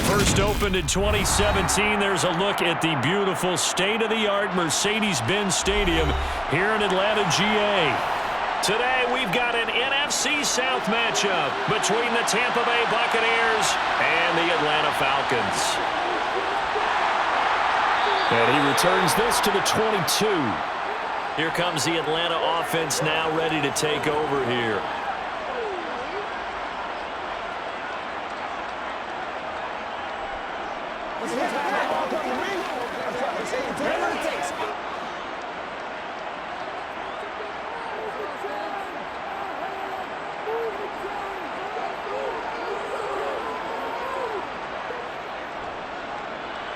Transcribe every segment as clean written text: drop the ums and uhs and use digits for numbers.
first opened in 2017. There's a look at the beautiful state-of-the-art Mercedes-Benz Stadium here in Atlanta, GA. Today, we've got an NFC South matchup between the Tampa Bay Buccaneers and the Atlanta Falcons. And he returns this to the 22. Here comes the Atlanta offense now ready to take over here.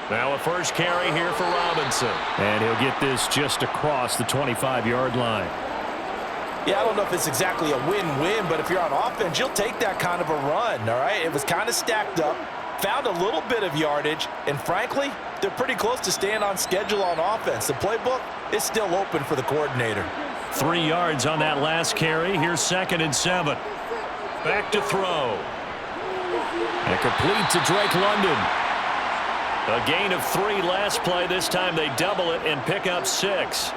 Now a first carry here for Robinson. And he'll get this just across the 25-yard line. Yeah, I don't know if it's exactly a win-win, but if you're on offense, you'll take that kind of a run, all right? It was kind of stacked up, found a little bit of yardage, and frankly, they're pretty close to staying on schedule on offense. The playbook is still open for the coordinator. 3 yards on that last carry. Here's 2nd and 7. Back to throw. And complete to Drake London. A gain of 3 last play. This time they double it and pick up 6.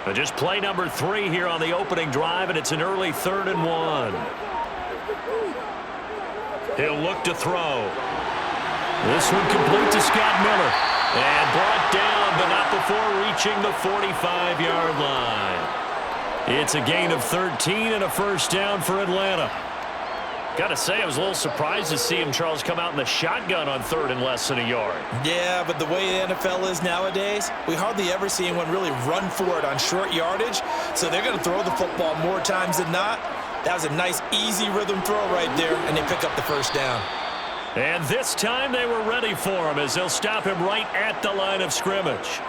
But just play number 3 here on the opening drive, and it's an early 3rd and 1. He'll look to throw. This one complete to Scott Miller. And brought down, but not before reaching the 45-yard line. It's a gain of 13 and a first down for Atlanta. Got to say, I was a little surprised to see him, Charles, come out in the shotgun on 3rd and less than a yard. Yeah, but the way the NFL is nowadays, we hardly ever see anyone really run for it on short yardage. So they're going to throw the football more times than not. That was a nice, easy rhythm throw right there, and they pick up the first down. And this time they were ready for him as they'll stop him right at the line of scrimmage.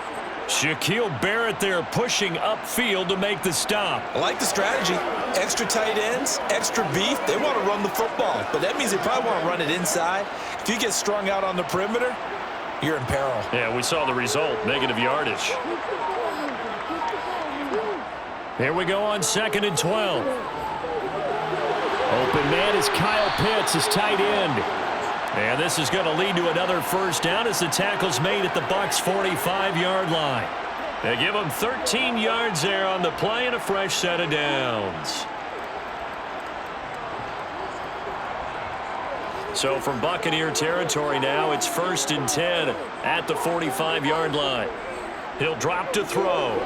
Shaquille Barrett there pushing upfield to make the stop. I like the strategy. Extra tight ends, extra beef. They want to run the football, but that means they probably want to run it inside. If you get strung out on the perimeter, you're in peril. Yeah, we saw the result, negative yardage. Here we go on 2nd and 12. Open man is Kyle Pitts, his tight end. And this is going to lead to another first down as the tackle's made at the Bucs' 45-yard line. They give them 13 yards there on the play and a fresh set of downs. So from Buccaneer territory now, it's 1st and 10 at the 45-yard line. He'll drop to throw.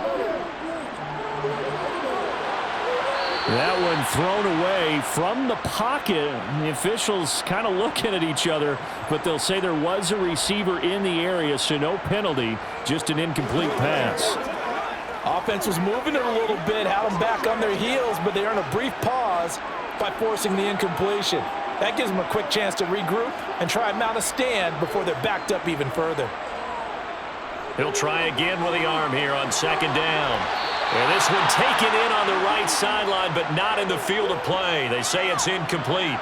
That one thrown away from the pocket. The officials kind of looking at each other, but they'll say there was a receiver in the area, so no penalty, just an incomplete pass. Offense was moving it a little bit, had them back on their heels, but they earned a brief pause by forcing the incompletion. That gives them a quick chance to regroup and try and mount a stand before they're backed up even further. He'll try again with the arm here on 2nd down. And this one taken in on the right sideline, but not in the field of play. They say it's incomplete.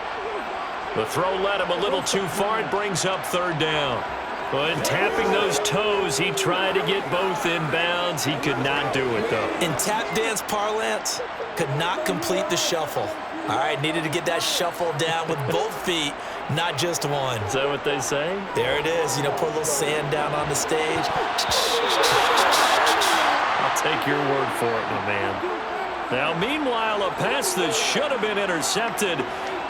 The throw led him a little too far. It brings up 3rd down. But tapping those toes, he tried to get both in bounds. He could not do it, though. In tap dance parlance, could not complete the shuffle. All right, needed to get that shuffle down with both feet, not just one. Is that what they say? There it is. You know, put a little sand down on the stage. I'll take your word for it, my man. Now, meanwhile, a pass that should have been intercepted,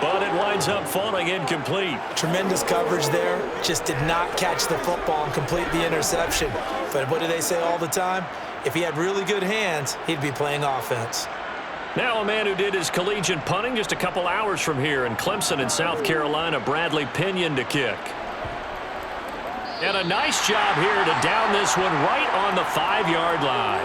but it winds up falling incomplete. Tremendous coverage there. Just did not catch the football and complete the interception. But what do they say all the time? If he had really good hands, he'd be playing offense. Now a man who did his collegiate punting just a couple hours from here in Clemson in South Carolina, Bradley Pinion to kick. And a nice job here to down this one right on the 5-yard line.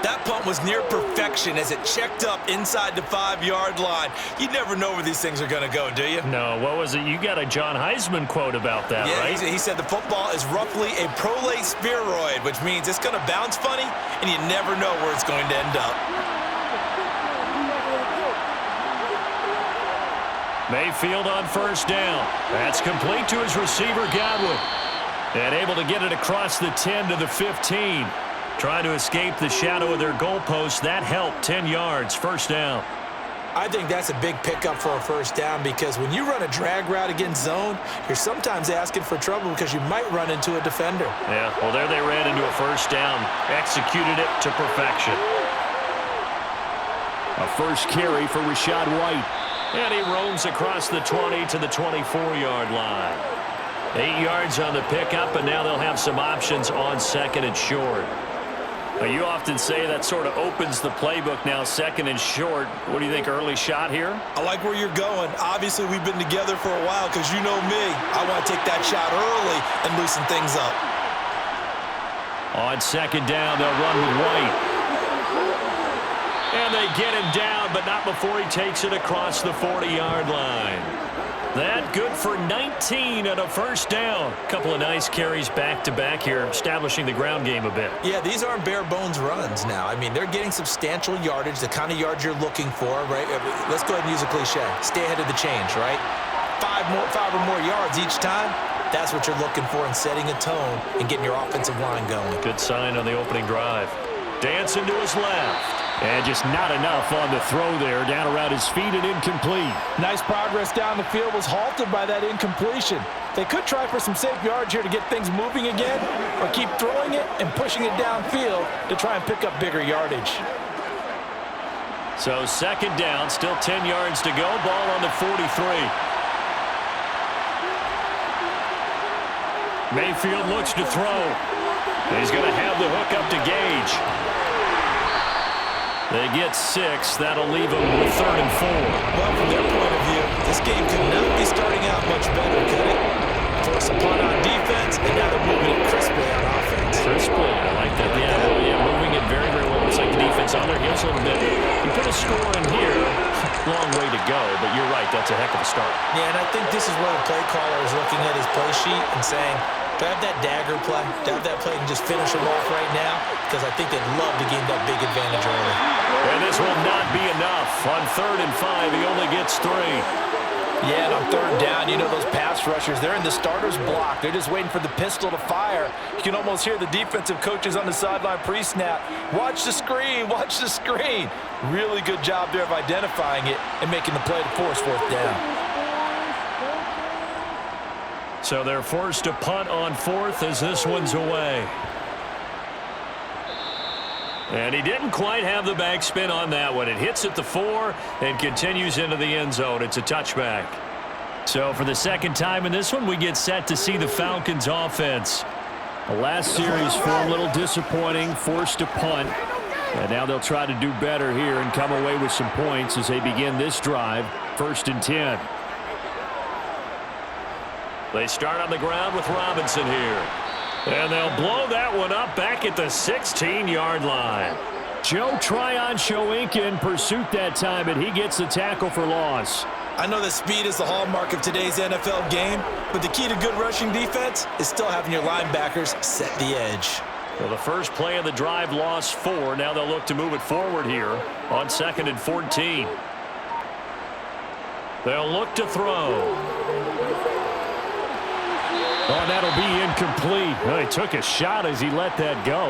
That punt was near perfection as it checked up inside the 5-yard line. You never know where these things are going to go, do you? No, what was it? You got a John Heisman quote about that, yeah, right? He said the football is roughly a prolate spheroid, which means it's going to bounce funny, and you never know where it's going to end up. Mayfield on 1st down. That's complete to his receiver, Godwin. And able to get it across the 10 to the 15. Trying to escape the shadow of their goalpost. That helped. 10 yards, first down. I think that's a big pickup for a first down because when you run a drag route against zone, you're sometimes asking for trouble because you might run into a defender. Yeah, well, there they ran into a first down. Executed it to perfection. A first carry for Rachaad White. And he roams across the 20 to the 24-yard line. 8 yards on the pickup, and now they'll have some options on second and short. You often say that sort of opens the playbook now, second and short. What do you think, early shot here? I like where you're going. Obviously, we've been together for a while because you know me. I want to take that shot early and loosen things up. On second down, they'll run with White. And they get him down, but not before he takes it across the 40-yard line. That good for 19 and a first down. Couple of nice carries back-to-back here, establishing the ground game a bit. Yeah, these aren't bare-bones runs now. I mean, they're getting substantial yardage, the kind of yards you're looking for, right? Let's go ahead and use a cliche. Stay ahead of the change, right? Five or more yards each time. That's what you're looking for in setting a tone and getting your offensive line going. Good sign on the opening drive. Dancing to his left. And just not enough on the throw there. Down around his feet and incomplete. Nice progress down the field was halted by that incompletion. They could try for some safe yards here to get things moving again, or keep throwing it and pushing it downfield to try and pick up bigger yardage. So second down, still 10 yards to go. Ball on the 43. Mayfield looks to throw. He's going to have the hook up to Gage. They get 6. That'll leave them with 3rd and 4. Well, from their point of view, this game could not be starting out much better, could it? Force a punt on defense, and now they're moving it crisply on offense. Crisply, I like that. Yeah, moving it very, very well. Looks like the defense on their heels a little bit. You put a score in here, long way to go, but you're right, that's a heck of a start. Yeah, and I think this is where the play caller is looking at his play sheet and saying, do I have that dagger play? Do I have that play and just finish them off right now? Because I think they'd love to gain that big advantage early. And this will not be enough. On 3rd and 5, he only gets 3. Yeah, and on 3rd down, you know those pass rushers, they're in the starter's block. They're just waiting for the pistol to fire. You can almost hear the defensive coaches on the sideline pre-snap. Watch the screen, watch the screen. Really good job there of identifying it and making the play to force 4th down. So they're forced to punt on 4th as this one's away. And he didn't quite have the backspin on that one. It hits at the 4 and continues into the end zone. It's a touchback. So for the second time in this one, we get set to see the Falcons offense. The last series for a little disappointing, forced to punt. And now they'll try to do better here and come away with some points as they begin this drive. 1st and 10. They start on the ground with Robinson here. And they'll blow that one up back at the 16-yard line. Joe Tryon-Shoyinka in pursuit that time, and he gets the tackle for loss. I know that speed is the hallmark of today's NFL game, but the key to good rushing defense is still having your linebackers set the edge. Well, the first play of the drive lost 4. Now they'll look to move it forward here on 2nd and 14. They'll look to throw. Oh, that'll be incomplete. Well, he took a shot as he let that go.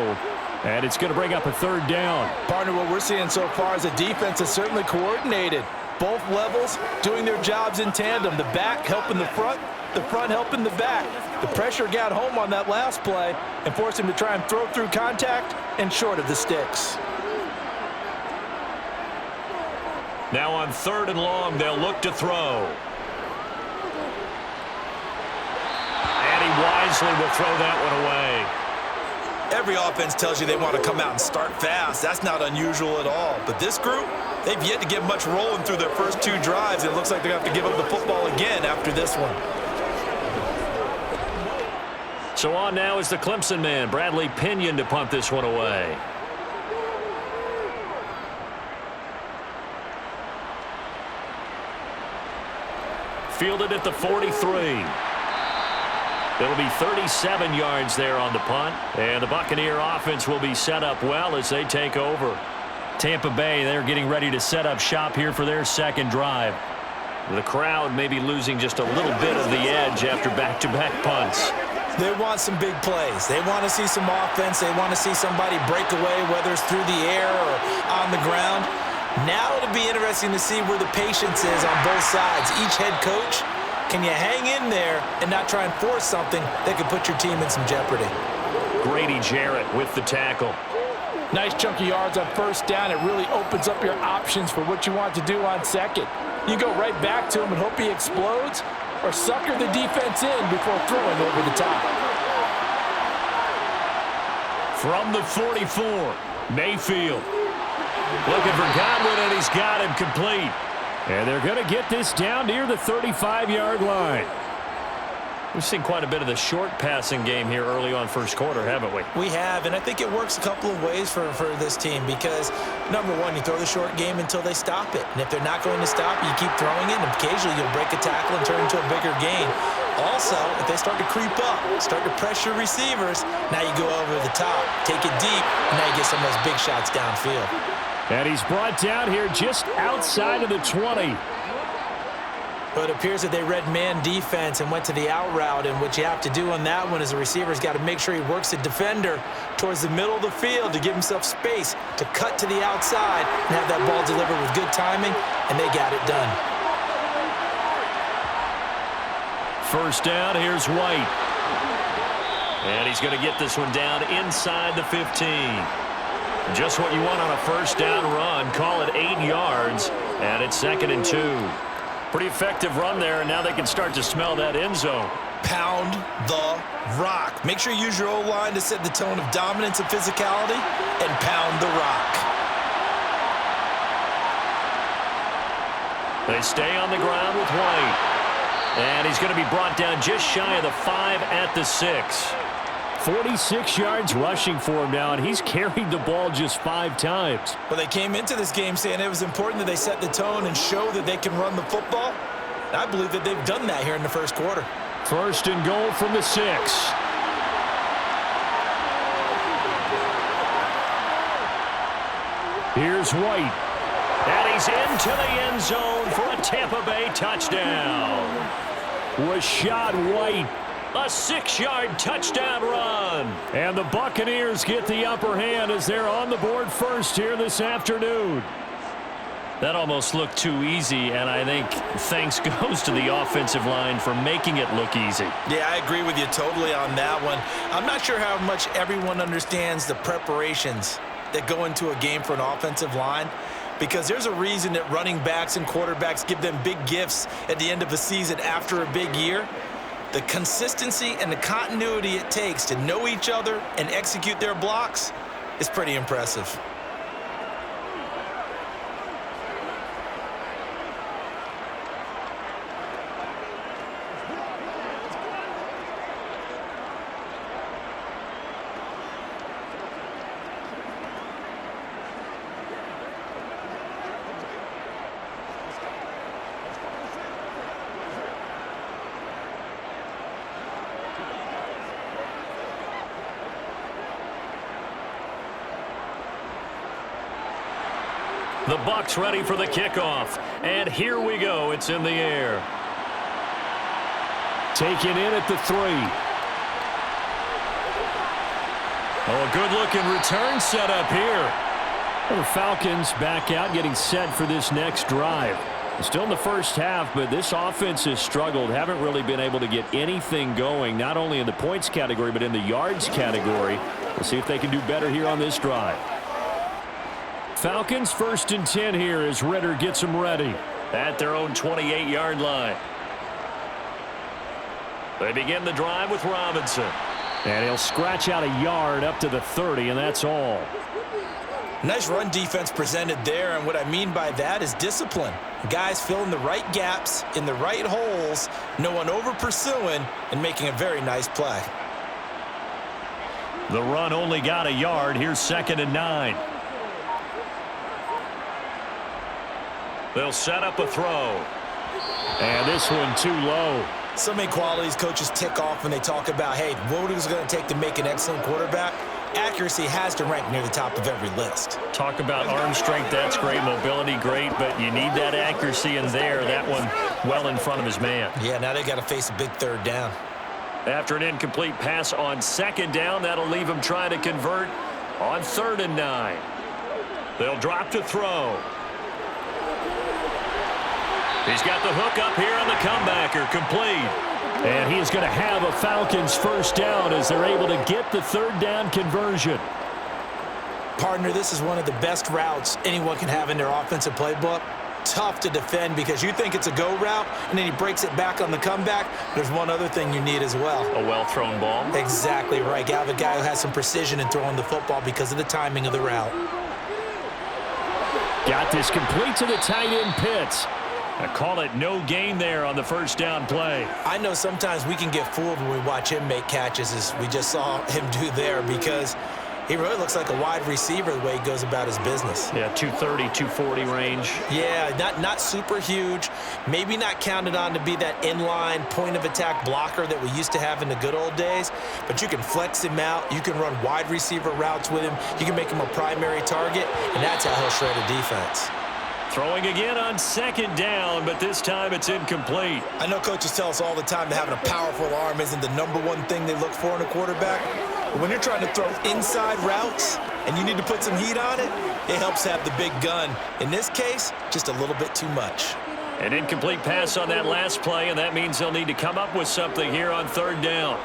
And it's going to bring up a 3rd down. Partner, what we're seeing so far is the defense is certainly coordinated. Both levels doing their jobs in tandem. The back helping the front helping the back. The pressure got home on that last play and forced him to try and throw through contact and short of the sticks. Now on 3rd and long, they'll look to throw. And he wisely will throw that one away. Every offense tells you they want to come out and start fast. That's not unusual at all. But this group, they've yet to get much rolling through their first 2 drives. It looks like they're going to have to give up the football again after this one. So on now is the Clemson man, Bradley Pinion, to punt this one away. Fielded at the 43. It'll be 37 yards there on the punt. And the Buccaneer offense will be set up well as they take over. Tampa Bay, they're getting ready to set up shop here for their second drive. The crowd may be losing just a little bit of the edge after back-to-back punts. They want some big plays. They want to see some offense. They want to see somebody break away, whether it's through the air or on the ground. Now it'll be interesting to see where the patience is on both sides. Each head coach, can you hang in there and not try and force something that could put your team in some jeopardy? Grady Jarrett with the tackle. Nice chunk of yards on first down. It really opens up your options for what you want to do on second. You go right back to him and hope he explodes, or sucker the defense in before throwing over the top. From the 44, Mayfield. Looking for Godwin, and he's got him complete. And they're going to get this down near the 35-yard line. We've seen quite a bit of the short passing game here early on first quarter, haven't we? We have, and I think it works a couple of ways for this team because, number one, you throw the short game until they stop it. And if they're not going to stop it, you keep throwing it, and occasionally you'll break a tackle and turn into a bigger gain. Also, if they start to creep up, start to pressure receivers, now you go over the top, take it deep, and now you get some of those big shots downfield. And he's brought down here just outside of the 20. But it appears that they read man defense and went to the out route, and what you have to do on that one is the receiver's got to make sure he works the defender towards the middle of the field to give himself space to cut to the outside and have that ball delivered with good timing, and they got it done. First down, here's White. And he's going to get this one down inside the 15. Just what you want on a first down run. Call it 8 yards, and it's 2nd and 2. Pretty effective run there, and now they can start to smell that end zone. Pound the rock. Make sure you use your O-line to set the tone of dominance and physicality, and pound the rock. They stay on the ground with White. And he's going to be brought down just shy of the 5 at the 6. 46 yards rushing for him now, and he's carried the ball just 5 times. Well, they came into this game saying it was important that they set the tone and show that they can run the football. And I believe that they've done that here in the first quarter. First and goal from the 6. Here's White. And he's into the end zone for a Tampa Bay touchdown. Rashad White. A 6-yard touchdown run. And the Buccaneers get the upper hand as they're on the board first here this afternoon. That almost looked too easy, and I think thanks goes to the offensive line for making it look easy. Yeah, I agree with you totally on that one. I'm not sure how much everyone understands the preparations that go into a game for an offensive line, because there's a reason that running backs and quarterbacks give them big gifts at the end of a season after a big year. The consistency and the continuity it takes to know each other and execute their blocks is pretty impressive. The Bucs ready for the kickoff. And here we go. It's in the air. Taken in at the 3. Oh, a good-looking return set up here. Well, the Falcons back out, getting set for this next drive. Still in the first half, but this offense has struggled. Haven't really been able to get anything going, not only in the points category, but in the yards category. We'll see if they can do better here on this drive. Falcons 1st and 10 here as Ritter gets them ready. At their own 28-yard line. They begin the drive with Robinson. And he'll scratch out a yard up to the 30, and that's all. Nice run defense presented there, and what I mean by that is discipline. Guys filling the right gaps in the right holes, no one over-pursuing, and making a very nice play. The run only got a yard. Here's 2nd and 9. They'll set up a throw. And this one too low. So many qualities coaches tick off when they talk about, hey, what is it going to take to make an excellent quarterback? Accuracy has to rank near the top of every list. Talk about arm strength, that's great. Mobility, great, but you need that accuracy in there. That one well in front of his man. Yeah, now they got to face a big 3rd down. After an incomplete pass on second down, that'll leave him trying to convert on 3rd and 9. They'll drop to throw. He's got the hook up here on the comebacker, complete. And he is going to have a Falcons first down as they're able to get the 3rd down conversion. Partner, this is one of the best routes anyone can have in their offensive playbook. Tough to defend because you think it's a go route, and then he breaks it back on the comeback. There's one other thing you need as well. A well-thrown ball. Exactly right. You have a guy who has some precision in throwing the football because of the timing of the route. Got this complete to the tight end Pitts. I call it no gain there on the first down play. I know sometimes we can get fooled when we watch him make catches, as we just saw him do there, because he really looks like a wide receiver the way he goes about his business. Yeah, 230, 240 range. Yeah, not super huge. Maybe not counted on to be that inline point-of-attack blocker that we used to have in the good old days, but you can flex him out. You can run wide receiver routes with him. You can make him a primary target, and that's how he'll shred a defense. Throwing again on 2nd down, but this time it's incomplete. I know coaches tell us all the time that having a powerful arm isn't the #1 thing they look for in a quarterback. But when you're trying to throw inside routes and you need to put some heat on it, it helps have the big gun. In this case, just a little bit too much. An incomplete pass on that last play, and that means they'll need to come up with something here on 3rd down.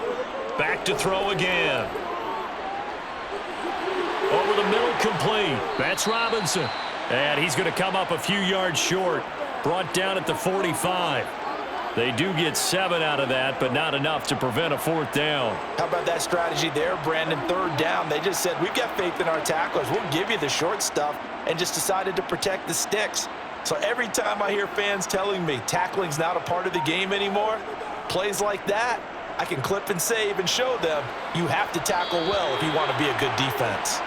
Back to throw again. Over the middle, complete. That's Robinson. And he's going to come up a few yards short. Brought down at the 45. They do get 7 out of that, but not enough to prevent a 4th down. How about that strategy there, Brandon? 3rd down. They just said, we've got faith in our tacklers. We'll give you the short stuff, and just decided to protect the sticks. So every time I hear fans telling me tackling's not a part of the game anymore, plays like that, I can clip and save and show them you have to tackle well if you want to be a good defense.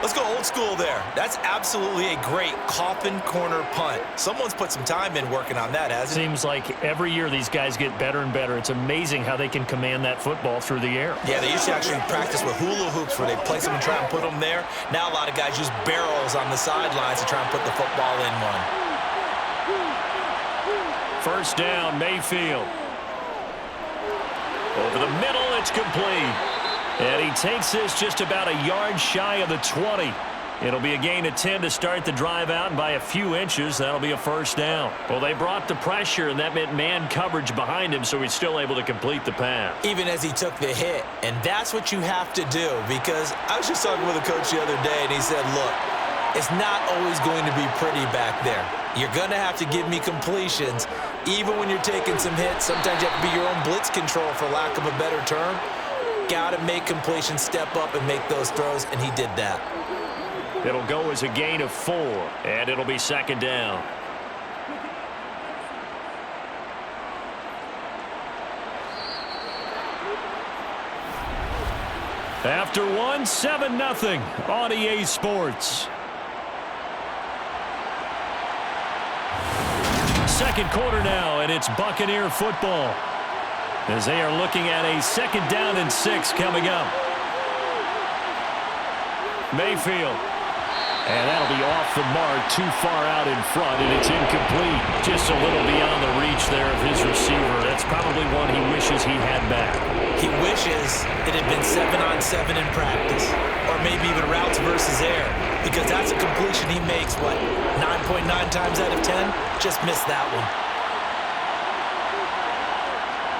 Let's go old school there. That's absolutely a great coffin corner punt. Someone's put some time in working on that, hasn't it? Seems like every year these guys get better and better. It's amazing how they can command that football through the air. Yeah, they used to actually practice with hula hoops where they place them and try and put them there. Now a lot of guys use barrels on the sidelines to try and put the football in one. First down, Mayfield. Over the middle, it's complete. And he takes this just about a yard shy of the 20. It'll be a gain of 10 to start the drive out, and by a few inches, that'll be a first down. Well, they brought the pressure, and that meant man coverage behind him, so he's still able to complete the pass. Even as he took the hit, and that's what you have to do, because I was just talking with a coach the other day, and he said, look, it's not always going to be pretty back there. You're going to have to give me completions. Even when you're taking some hits, sometimes you have to be your own blitz control, for lack of a better term. Got to make completions, step up and make those throws, and he did that. It'll go as a gain of 4, and it'll be 2nd down. After 1, 7-0 on EA Sports. Second quarter now, and it's Buccaneer football, as they are looking at a 2nd down and 6 coming up. Mayfield. And that'll be off the mark, too far out in front, and it's incomplete. Just a little beyond the reach there of his receiver. That's probably one he wishes he had back. He wishes it had been 7-on-7 in practice, or maybe even routes versus air, because that's a completion he makes, what, 9.9 times out of 10? Just missed that one.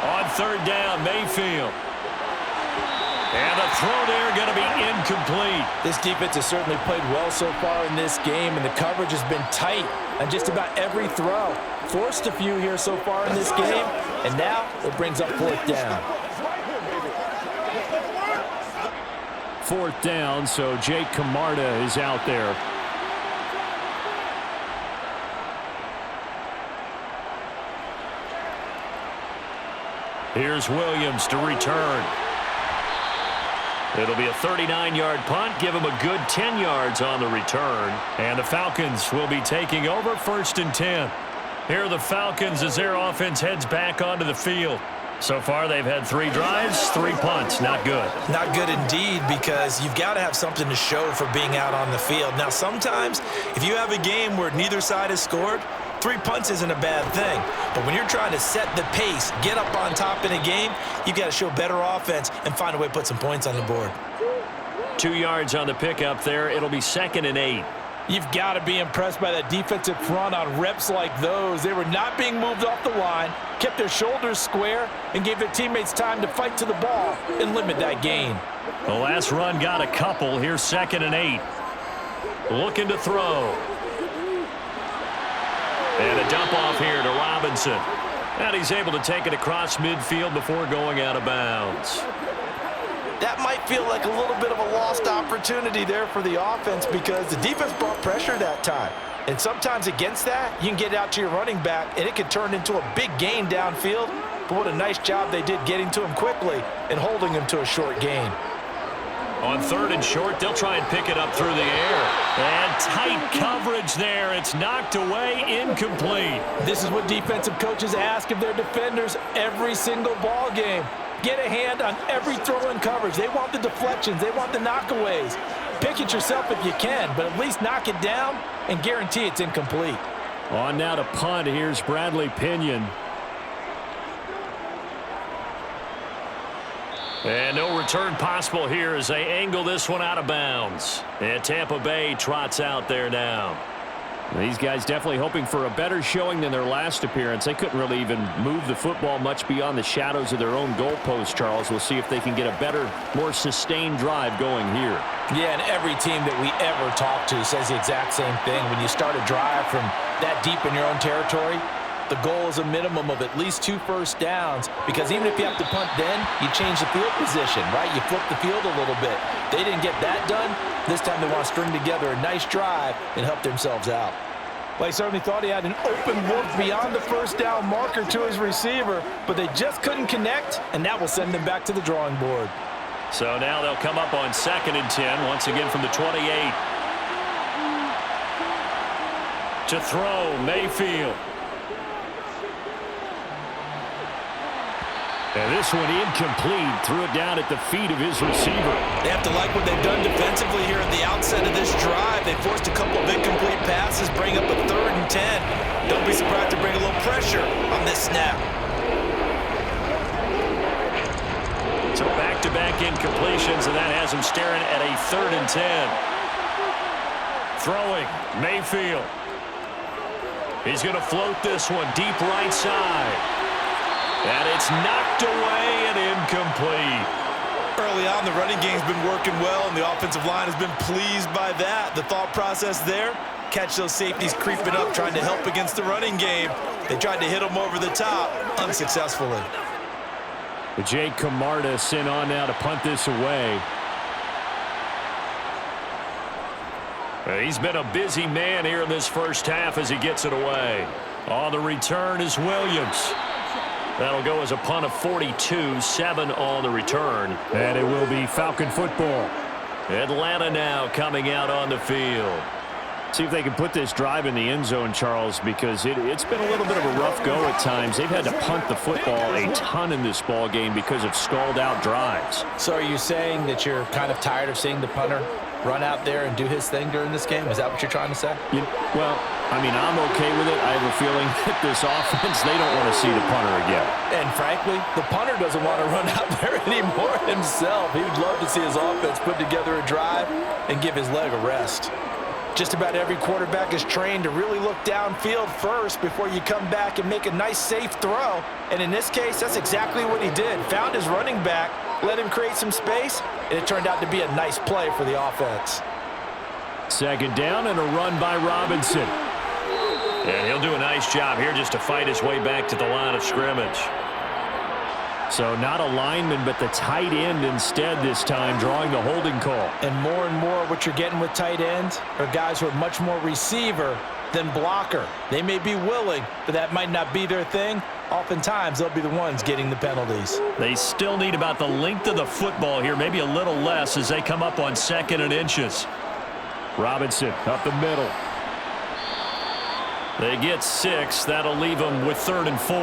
On 3rd down, Mayfield. And the throw there going to be incomplete. This defense has certainly played well so far in this game, and the coverage has been tight on just about every throw. Forced a few here so far in this game, and now it brings up 4th down. 4th down, so Jake Camarda is out there. Here's Williams to return. It'll be a 39-yard punt, give him a good 10 yards on the return. And the Falcons will be taking over 1st and 10. Here are the Falcons as their offense heads back onto the field. So far, they've had 3 drives, 3 punts. Not good. Not good indeed, because you've got to have something to show for being out on the field. Now, sometimes, if you have a game where neither side has scored, 3 punts isn't a bad thing. But when you're trying to set the pace, get up on top in a game, you've got to show better offense and find a way to put some points on the board. 2 yards on the pickup there. It'll be 2nd and 8. You've got to be impressed by that defensive front on reps like those. They were not being moved off the line, kept their shoulders square, and gave their teammates time to fight to the ball and limit that gain. The last run got a couple. Here's 2nd and 8. Looking to throw. And a dump off here to Robinson. And he's able to take it across midfield before going out of bounds. That might feel like a little bit of a lost opportunity there for the offense because the defense brought pressure that time. And sometimes against that, you can get out to your running back, and it can turn into a big gain downfield. But what a nice job they did getting to him quickly and holding him to a short gain. On 3rd and short, they'll try and pick it up through the air. And tight coverage there. It's knocked away, incomplete. This is what defensive coaches ask of their defenders every single ball game. Get a hand on every throw in coverage. They want the deflections. They want the knockaways. Pick it yourself if you can, but at least knock it down and guarantee it's incomplete. On now to punt. Here's Bradley Pinion. And no return possible here as they angle this one out of bounds. And Tampa Bay trots out there now. These guys definitely hoping for a better showing than their last appearance. They couldn't really even move the football much beyond the shadows of their own goalpost, Charles. We'll see if they can get a better, more sustained drive going here. Yeah, and every team that we ever talk to says the exact same thing. When you start a drive from that deep in your own territory, the goal is a minimum of at least 2 first downs, because even if you have to punt then, you change the field position, right? You flip the field a little bit. They didn't get that done. This time they want to string together a nice drive and help themselves out. Well, he certainly thought he had an open look beyond the first down marker to his receiver, but they just couldn't connect, and that will send them back to the drawing board. So now they'll come up on 2nd and 10, once again from the 28. To throw, Mayfield. And this one incomplete. Threw it down at the feet of his receiver. They have to like what they've done defensively here at the outset of this drive. They forced a couple of incomplete passes, bring up a 3rd and 10. Don't be surprised to bring a little pressure on this snap. So back-to-back incompletions, and that has him staring at a 3rd and 10. Throwing, Mayfield. He's going to float this one deep right side. And it's knocked away and incomplete. Early on, the running game's been working well, and the offensive line has been pleased by that. The thought process there, catch those safeties creeping up, trying to help against the running game. They tried to hit them over the top, unsuccessfully. Jake Camarda sent on now to punt this away. He's been a busy man here in this first half as he gets it away. On the return is Williams. That'll go as a punt of 42, 7 on the return. And it will be Falcon football. Atlanta now coming out on the field. See if they can put this drive in the end zone, Charles, because it's been a little bit of a rough go at times. They've had to punt the football a ton in this ball game because of stalled-out drives. So are you saying that you're kind of tired of seeing the punter run out there and do his thing during this game? Is that what you're trying to say? Well, I mean, I'm okay with it. I have a feeling that this offense, they don't want to see the punter again. And frankly, the punter doesn't want to run out there anymore himself. He would love to see his offense put together a drive and give his leg a rest. Just about every quarterback is trained to really look downfield first before you come back and make a nice, safe throw. And in this case, that's exactly what he did. Found his running back, let him create some space, and it turned out to be a nice play for the offense. 2nd down and a run by Robinson. And he'll do a nice job here just to fight his way back to the line of scrimmage. So not a lineman, but the tight end instead this time, drawing the holding call. And more what you're getting with tight ends are guys who are much more receiver than blocker. They may be willing, but that might not be their thing. Oftentimes, they'll be the ones getting the penalties. They still need about the length of the football here, maybe a little less as they come up on 2nd and inches. Robinson up the middle. They get 6. That'll leave them with 3rd and 4.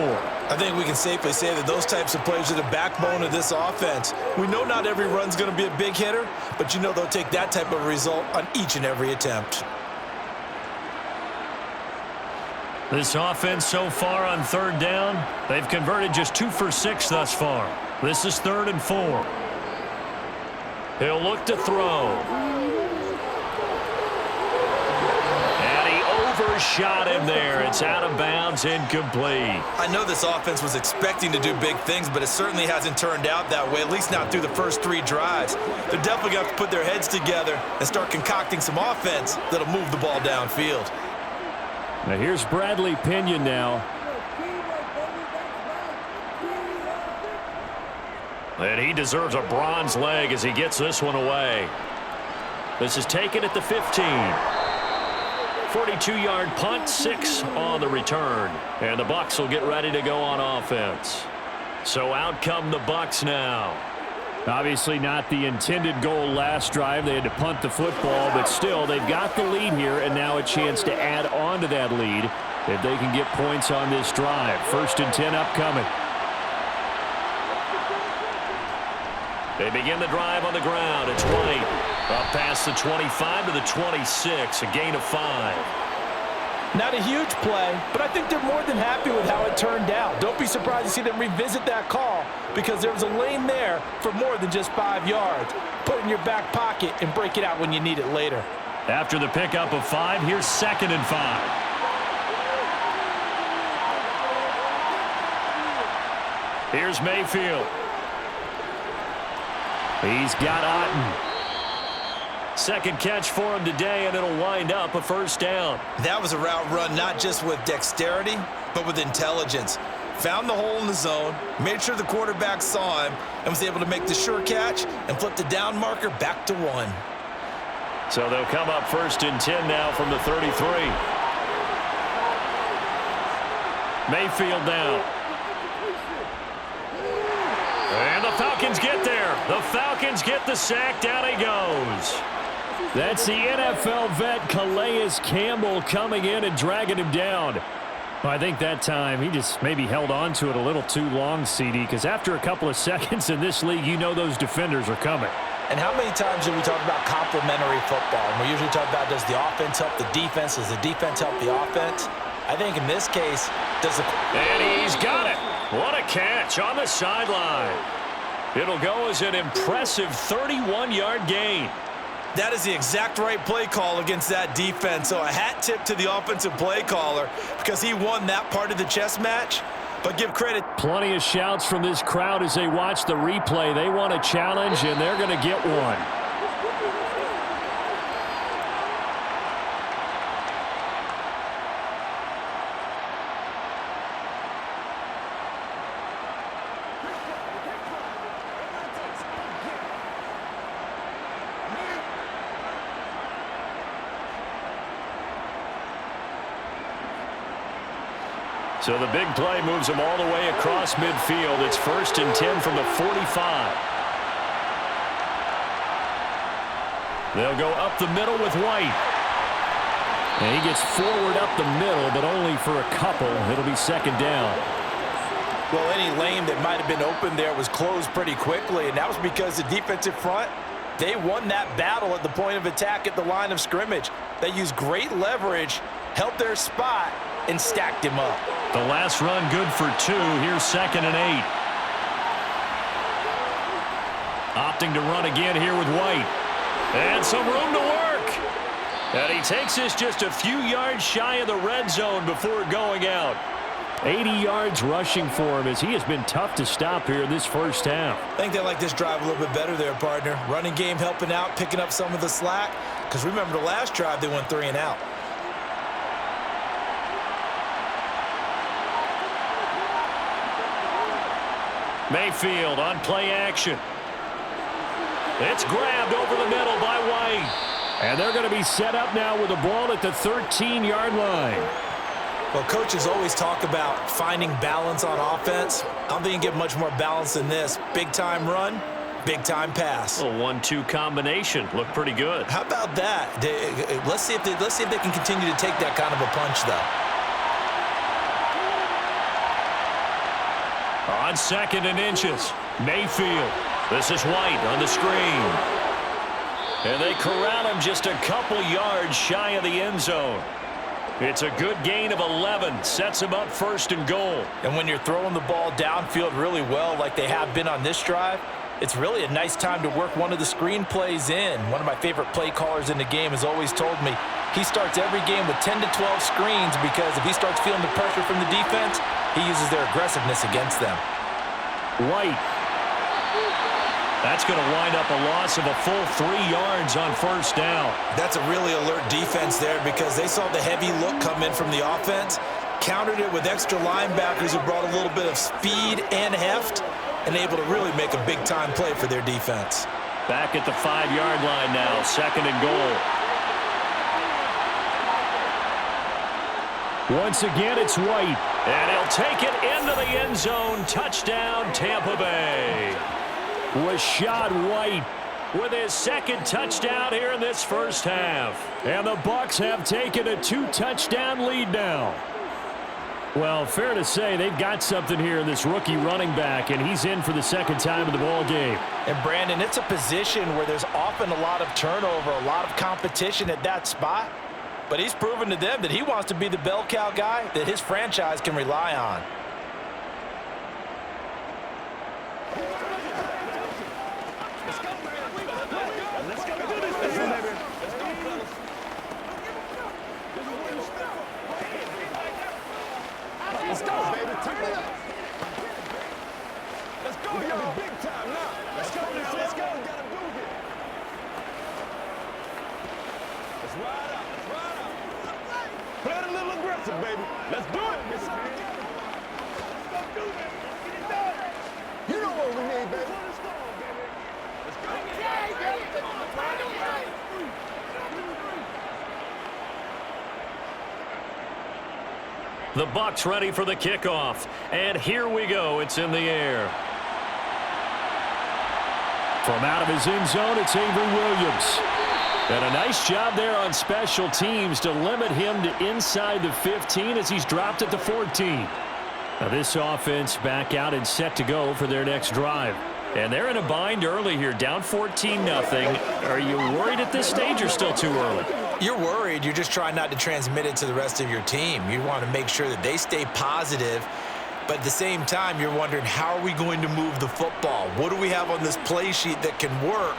I think we can safely say that those types of plays are the backbone of this offense. We know not every run's going to be a big hitter, but you know they'll take that type of result on each and every attempt. This offense so far on third down, they've converted just 2 for 6 thus far. This is 3rd and 4. He'll look to throw. And he overshot him there. It's out of bounds, incomplete. I know this offense was expecting to do big things, but it certainly hasn't turned out that way, at least not through the first 3 drives. They're definitely going to have to put their heads together and start concocting some offense that'll move the ball downfield. Now here's Bradley Pinion now. And he deserves a bronze leg as he gets this one away. This is taken at the 15. 42-yard punt, 6 on the return. And the Bucs will get ready to go on offense. So out come the Bucs now. Obviously not the intended goal last drive. They had to punt the football, but still they've got the lead here and now a chance to add on to that lead if they can get points on this drive. 1st and 10 upcoming. They begin the drive on the ground. It's White. Up past the 25 to the 26, a gain of 5. Not a huge play, but I think they're more than happy with how it turned out. Don't be surprised to see them revisit that call because there was a lane there for more than just 5 yards. Put it in your back pocket and break it out when you need it later. After the pickup of 5, here's 2nd and 5. Here's Mayfield. He's got Otten. Second catch for him today, and it'll wind up a 1st down. That was a route run not just with dexterity, but with intelligence. Found the hole in the zone, made sure the quarterback saw him, and was able to make the sure catch and flip the down marker back to 1. So they'll come up 1st and 10 now from the 33. Mayfield down. And the Falcons get there. The Falcons get the sack. Down he goes. That's the NFL vet Calais Campbell coming in and dragging him down. Well, I think that time he just maybe held on to it a little too long, CD, because after a couple of seconds in this league, you know those defenders are coming. And how many times do we talk about complementary football? And we usually talk about, does the offense help the defense? Does the defense help the offense? I think in this case, does the... And he's got it. What a catch on the sideline. It'll go as an impressive 31-yard gain. That is the exact right play call against that defense. So a hat tip to the offensive play caller because he won that part of the chess match. But give credit. Plenty of shouts from this crowd as they watch the replay. They want a challenge, and they're going to get one. So the big play moves them all the way across midfield. It's 1st and 10 from the 45. They'll go up the middle with White. And he gets forward up the middle, but only for a couple. It'll be 2nd down. Well, any lane that might have been open there was closed pretty quickly, and that was because the defensive front, they won that battle at the point of attack at the line of scrimmage. They used great leverage, held their spot, and stacked him up. The last run good for 2. Here's 2nd and 8. Opting to run again here with White. And some room to work. And he takes this just a few yards shy of the red zone before going out. 80 yards rushing for him as he has been tough to stop here in this first half. I think they like this drive a little bit better there, partner. Running game helping out, picking up some of the slack. Because remember the last drive, they went 3 and out. Mayfield on play action. It's grabbed over the middle by White. And they're going to be set up now with the ball at the 13-yard line. Well, coaches always talk about finding balance on offense. I don't think you get much more balance than this. Big-time run, big-time pass. A 1-2 combination. Looked pretty good. How about that? Let's see if they can continue to take that kind of a punch, though. On 2nd and inches, Mayfield. This is White on the screen. And they corral him just a couple yards shy of the end zone. It's a good gain of 11. Sets him up first and goal. And when you're throwing the ball downfield really well like they have been on this drive, it's really a nice time to work one of the screen plays in. One of my favorite play callers in the game has always told me he starts every game with 10 to 12 screens because if he starts feeling the pressure from the defense, he uses their aggressiveness against them. White. That's going to wind up a loss of a full 3 yards on first down. That's a really alert defense there because they saw the heavy look come in from the offense, countered it with extra linebackers who brought a little bit of speed and heft, and able to really make a big-time play for their defense. Back at the 5-yard line now, second and goal. Once again, it's White, and he'll take it into the end zone. Touchdown, Tampa Bay. Rashad White with his second touchdown here in this first half. And the Bucs have taken a 2-touchdown lead now. Well, fair to say they've got something here in this rookie running back, and he's in for the second time in the ball game. And, Brandon, it's a position where there's often a lot of turnover, a lot of competition at that spot. But he's proven to them that he wants to be the bell cow guy that his franchise can rely on. Let's go, baby. Turn it up. Let's go, we got big time now. Let's go, let's go. We gotta move it. Let's ride out. Let's ride out. Play it a little aggressive, baby. Let's do it. Let's go do it. Let's get it done. You know what we need, baby. Let's go, baby. Let's go. The Bucs ready for the kickoff. And here we go. It's in the air. From out of his end zone, it's Avery Williams. And a nice job there on special teams to limit him to inside the 15 as he's dropped at the 14. Now this offense back out and set to go for their next drive. And they're in a bind early here, down 14-0. Are you worried at this stage or still too early? You're worried. You're just trying not to transmit it to the rest of your team. You want to make sure that they stay positive. But at the same time, you're wondering, how are we going to move the football? What do we have on this play sheet that can work?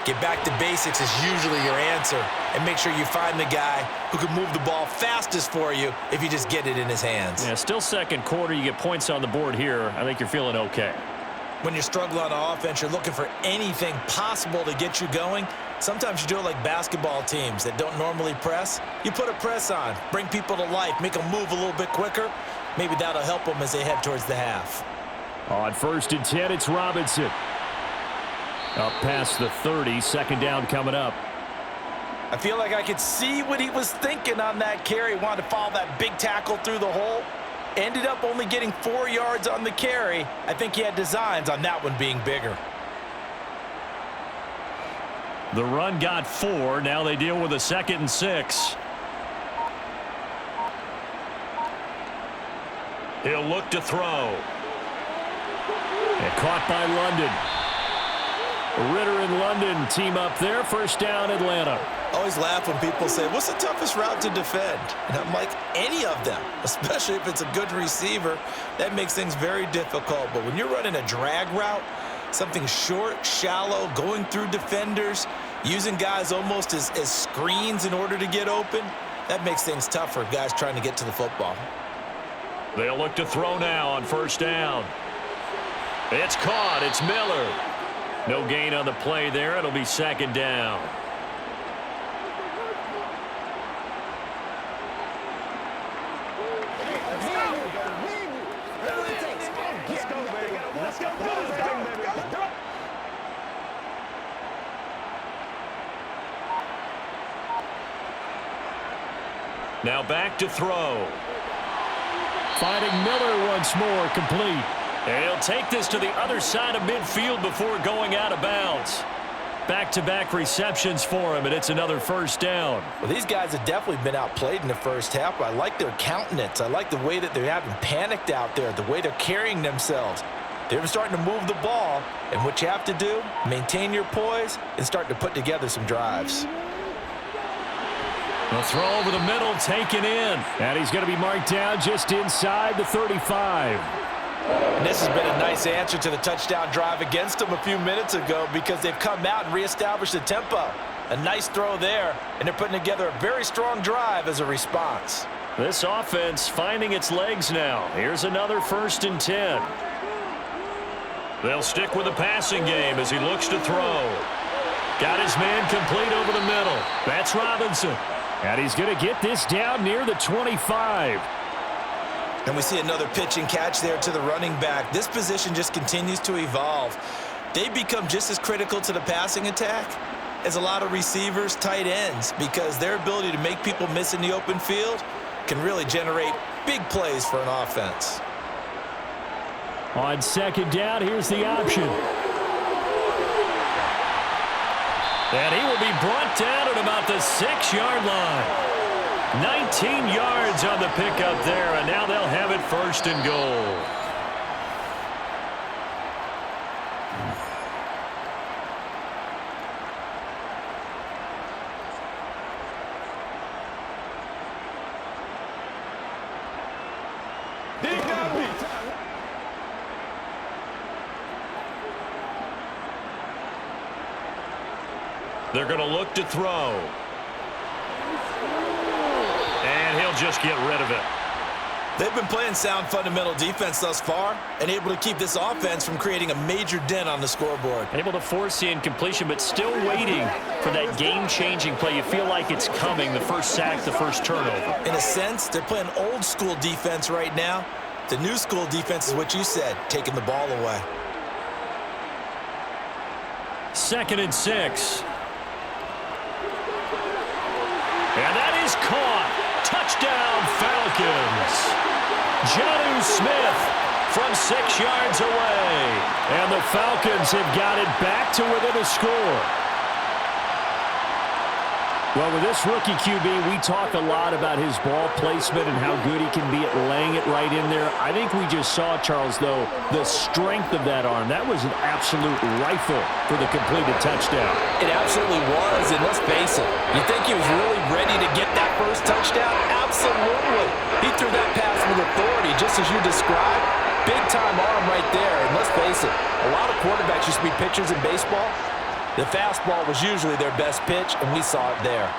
Get back to basics is usually your answer. And make sure you find the guy who can move the ball fastest for you if you just get it in his hands. Yeah, still second quarter. You get points on the board here. I think you're feeling okay. When you're struggling on offense, you're looking for anything possible to get you going. Sometimes you do it like basketball teams that don't normally press. You put a press on, bring people to life, make them move a little bit quicker. Maybe that'll help them as they head towards the half. On 1st and 10, it's Robinson. Up past the 30, second down coming up. I feel like I could see what he was thinking on that carry. Wanted to follow that big tackle through the hole. Ended up only getting 4 yards on the carry. I think he had designs on that one being bigger. The run got 4. Now they deal with a 2nd and 6. He'll look to throw. And caught by London. Ritter and London team up there. First down, Atlanta. I always laugh when people say, what's the toughest route to defend? And I'm like, any of them, especially if it's a good receiver. That makes things very difficult. But when you're running a drag route, something short, shallow, going through defenders, using guys almost as screens in order to get open, that makes things tough for guys trying to get to the football. They'll look to throw now on first down. It's caught. It's Miller. No gain on the play there. It'll be second down. Now back to throw. Finding Miller once more, complete. And he'll take this to the other side of midfield before going out of bounds. Back-to-back receptions for him, and it's another first down. Well, these guys have definitely been outplayed in the first half, but I like their countenance. I like the way that they're having panicked out there, the way they're carrying themselves. They're starting to move the ball, and what you have to do, maintain your poise and start to put together some drives. The throw over the middle, taken in. And he's going to be marked down just inside the 35. And this has been a nice answer to the touchdown drive against them a few minutes ago because they've come out and reestablished the tempo. A nice throw there, and they're putting together a very strong drive as a response. This offense finding its legs now. Here's another 1st and 10. They'll stick with the passing game as he looks to throw. Got his man complete over the middle. That's Robinson. And he's going to get this down near the 25. And we see another pitch and catch there to the running back. This position just continues to evolve. They become just as critical to the passing attack as a lot of receivers, tight ends, because their ability to make people miss in the open field can really generate big plays for an offense. On 2nd down, here's the option. And he will be brought down at about the 6-yard line. 19 yards on the pickup there, and now they'll have it 1st and goal. They're going to look to throw. And he'll just get rid of it. They've been playing sound fundamental defense thus far and able to keep this offense from creating a major dent on the scoreboard. Able to force the incompletion, but still waiting for that game-changing play. You feel like it's coming, the first sack, the first turnover. In a sense, they're playing old-school defense right now. The new-school defense is what you said, taking the ball away. 2nd and 6. And that is caught. Touchdown, Falcons. Jonnu Smith from 6 yards away. And the Falcons have got it back to within a score. Well, with this rookie QB, we talk a lot about his ball placement and how good he can be at laying it right in there. I think we just saw, Charles, though, the strength of that arm. That was an absolute rifle for the completed touchdown. It absolutely was, and let's face it, you think he was really ready to get that first touchdown? Absolutely. He threw that pass with authority, just as you described. Big-time arm right there, and let's face it, a lot of quarterbacks used to be pitchers in baseball. The fastball was usually their best pitch, and we saw it there.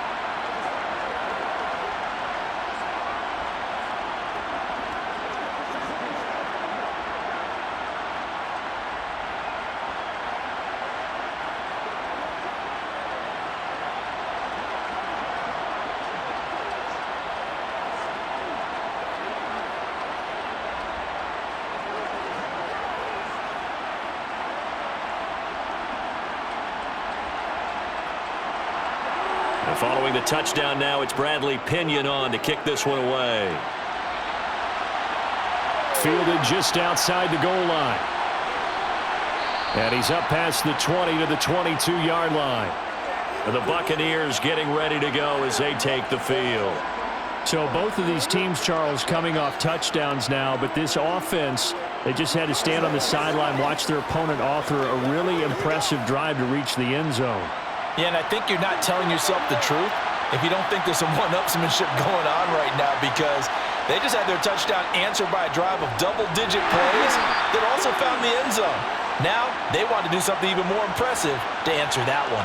Following the touchdown now, it's Bradley Pinion on to kick this one away. Fielded just outside the goal line. And he's up past the 20 to the 22-yard line. And the Buccaneers getting ready to go as they take the field. So both of these teams, Charles, coming off touchdowns now, but this offense, they just had to stand on the sideline, watch their opponent author a really impressive drive to reach the end zone. Yeah, and I think you're not telling yourself the truth if you don't think there's some one-upsmanship going on right now, because they just had their touchdown answered by a drive of double-digit plays that also found the end zone. Now they want to do something even more impressive to answer that one.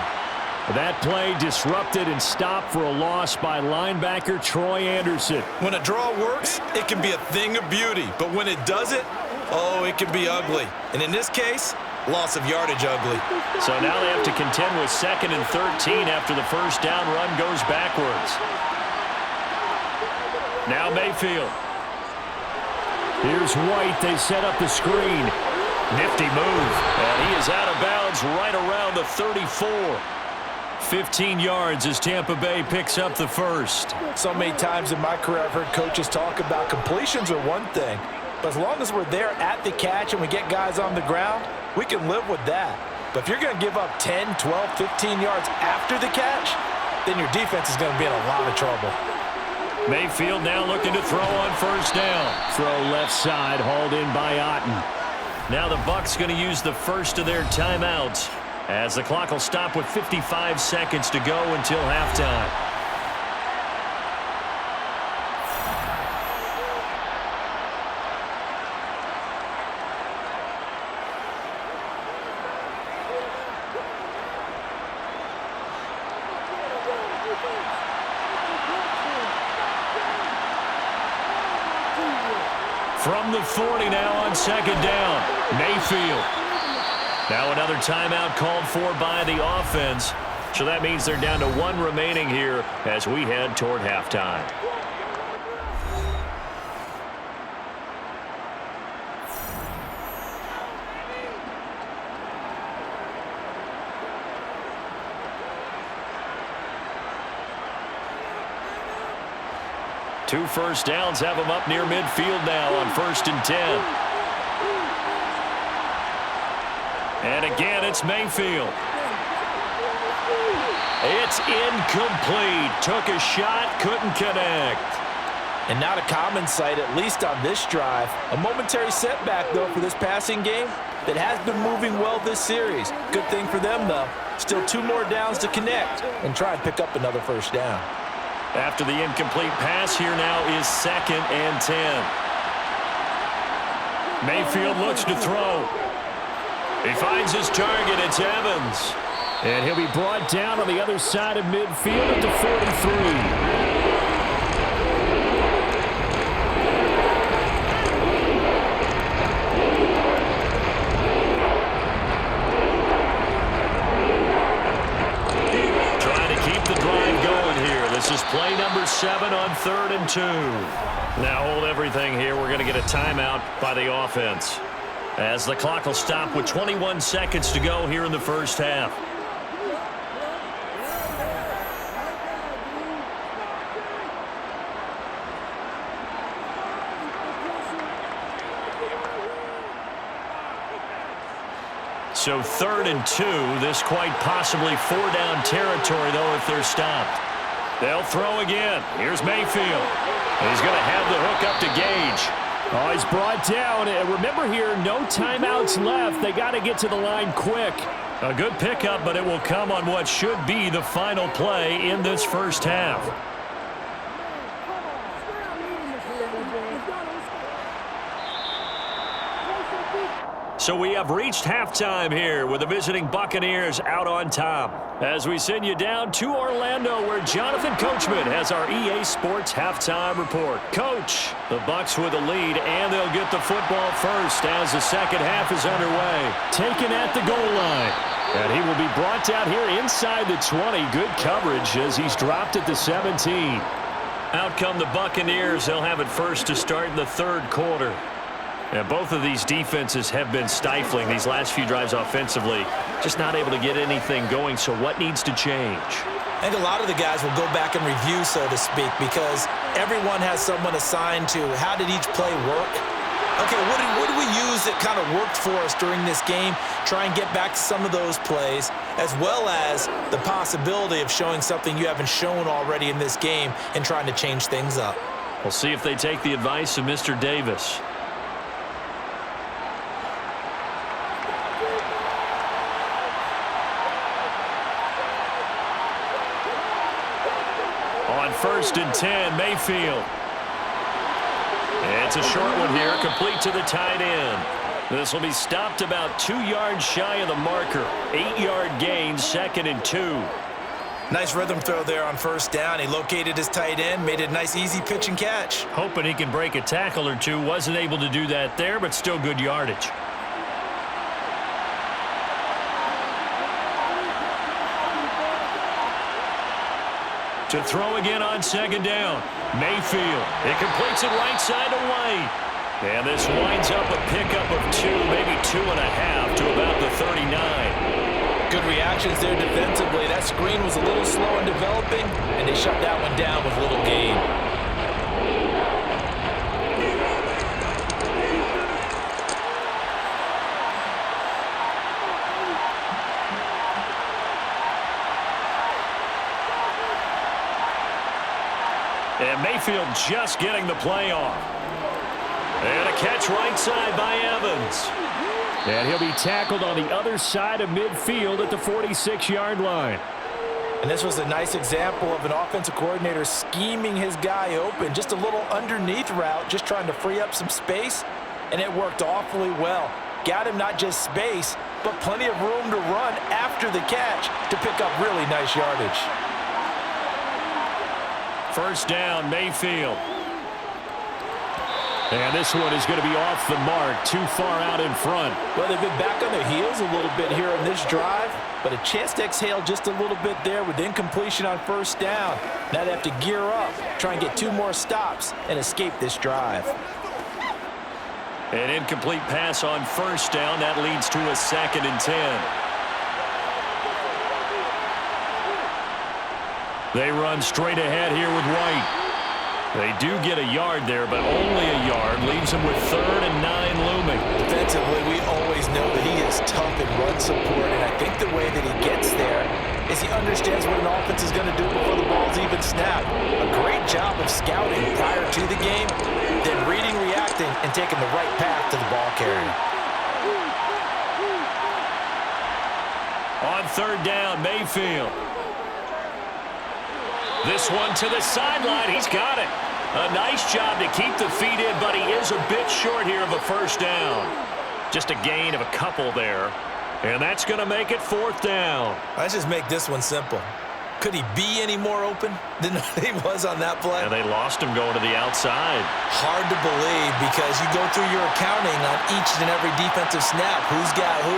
That play disrupted and stopped for a loss by linebacker Troy Anderson. When a draw works, it can be a thing of beauty, but when it doesn't, oh, it can be ugly. And in this case, loss of yardage ugly. So now they have to contend with 2nd and 13 after the first down run goes backwards. Now Mayfield. Here's White. They set up the screen. Nifty move. And he is out of bounds right around the 34. 15 yards as Tampa Bay picks up the first. So many times in my career I've heard coaches talk about completions are one thing, but as long as we're there at the catch and we get guys on the ground, we can live with that. But if you're going to give up 10, 12, 15 yards after the catch, then your defense is going to be in a lot of trouble. Mayfield now looking to throw on first down. Throw left side, hauled in by Otten. Now the Bucs going to use the first of their timeouts as the clock will stop with 55 seconds to go until halftime. From the 40 now on second down. Mayfield. Now another timeout called for by the offense. So that means they're down to one remaining here as we head toward halftime. Two first downs have them up near midfield now on 1st and 10. And again, it's Mayfield. It's incomplete. Took a shot, couldn't connect. And not a common sight, at least on this drive. A momentary setback, though, for this passing game that has been moving well this series. Good thing for them, though. Still 2 more downs to connect and try and pick up another first down. After the incomplete pass, here now is 2nd and 10. Mayfield looks to throw. He finds his target. It's Evans. And he'll be brought down on the other side of midfield at the 43. Play number 7 on 3rd and 2. Now hold everything here. We're going to get a timeout by the offense, as the clock will stop with 21 seconds to go here in the first half. So 3rd and 2. This quite possibly 4-down territory, though, if they're stopped. They'll throw again. Here's Mayfield. He's going to have the hook up to Gage. Oh, he's brought down. And remember here, no timeouts left. They got to get to the line quick. A good pickup, but it will come on what should be the final play in this first half. So we have reached halftime here with the visiting Buccaneers out on top. As we send you down to Orlando, where Jonathan Coachman has our EA Sports halftime report. Coach, the Bucs with the lead, and they'll get the football first as the second half is underway. Taken at the goal line. And he will be brought down here inside the 20. Good coverage as he's dropped at the 17. Out come the Buccaneers. They'll have it first to start in the third quarter. And both of these defenses have been stifling these last few drives offensively. Just not able to get anything going, so what needs to change? I think a lot of the guys will go back and review, so to speak, because everyone has someone assigned to how did each play work. Okay, what did we use that kind of worked for us during this game? Try and get back to some of those plays, as well as the possibility of showing something you haven't shown already in this game and trying to change things up. We'll see if they take the advice of Mr. Davis. On 1st and 10, Mayfield. It's a short one here, complete to the tight end. This will be stopped about 2 yards shy of the marker. 8-yard gain, 2nd and 2. Nice rhythm throw there on 1st down. He located his tight end, made it a nice easy pitch and catch. Hoping he can break a tackle or two. Wasn't able to do that there, but still good yardage. To throw again on 2nd down. Mayfield. It completes it right side to White. And this winds up a pickup of 2, maybe 2.5 to about the 39. Good reactions there defensively. That screen was a little slow in developing, and they shut that one down with little gain. And Mayfield just getting the play off. And a catch right side by Evans. And he'll be tackled on the other side of midfield at the 46-yard line. And this was a nice example of an offensive coordinator scheming his guy open. Just a little underneath route, just trying to free up some space, and it worked awfully well. Got him not just space, but plenty of room to run after the catch to pick up really nice yardage. 1st down, Mayfield. And this one is going to be off the mark, too far out in front. Well, they've been back on their heels a little bit here in this drive, but a chance to exhale just a little bit there with incompletion on first down. Now they have to gear up, try and get 2 more stops, and escape this drive. An incomplete pass on first down. That leads to a 2nd and 10. They run straight ahead here with White. They do get a yard there, but only a yard. Leaves them with 3rd and 9 looming. Defensively, we always know that he is tough in run support, and I think the way that he gets there is he understands what an offense is going to do before the ball's even snapped. A great job of scouting prior to the game, then reading, reacting, and taking the right path to the ball carrier. On 3rd down, Mayfield. This one to the sideline. He's got it. A nice job to keep the feet in, but he is a bit short here of a first down. Just a gain of a couple there. And that's going to make it 4th down. Let's just make this one simple. Could he be any more open than he was on that play? And they lost him going to the outside. Hard to believe because you go through your accounting on each and every defensive snap. Who's got who,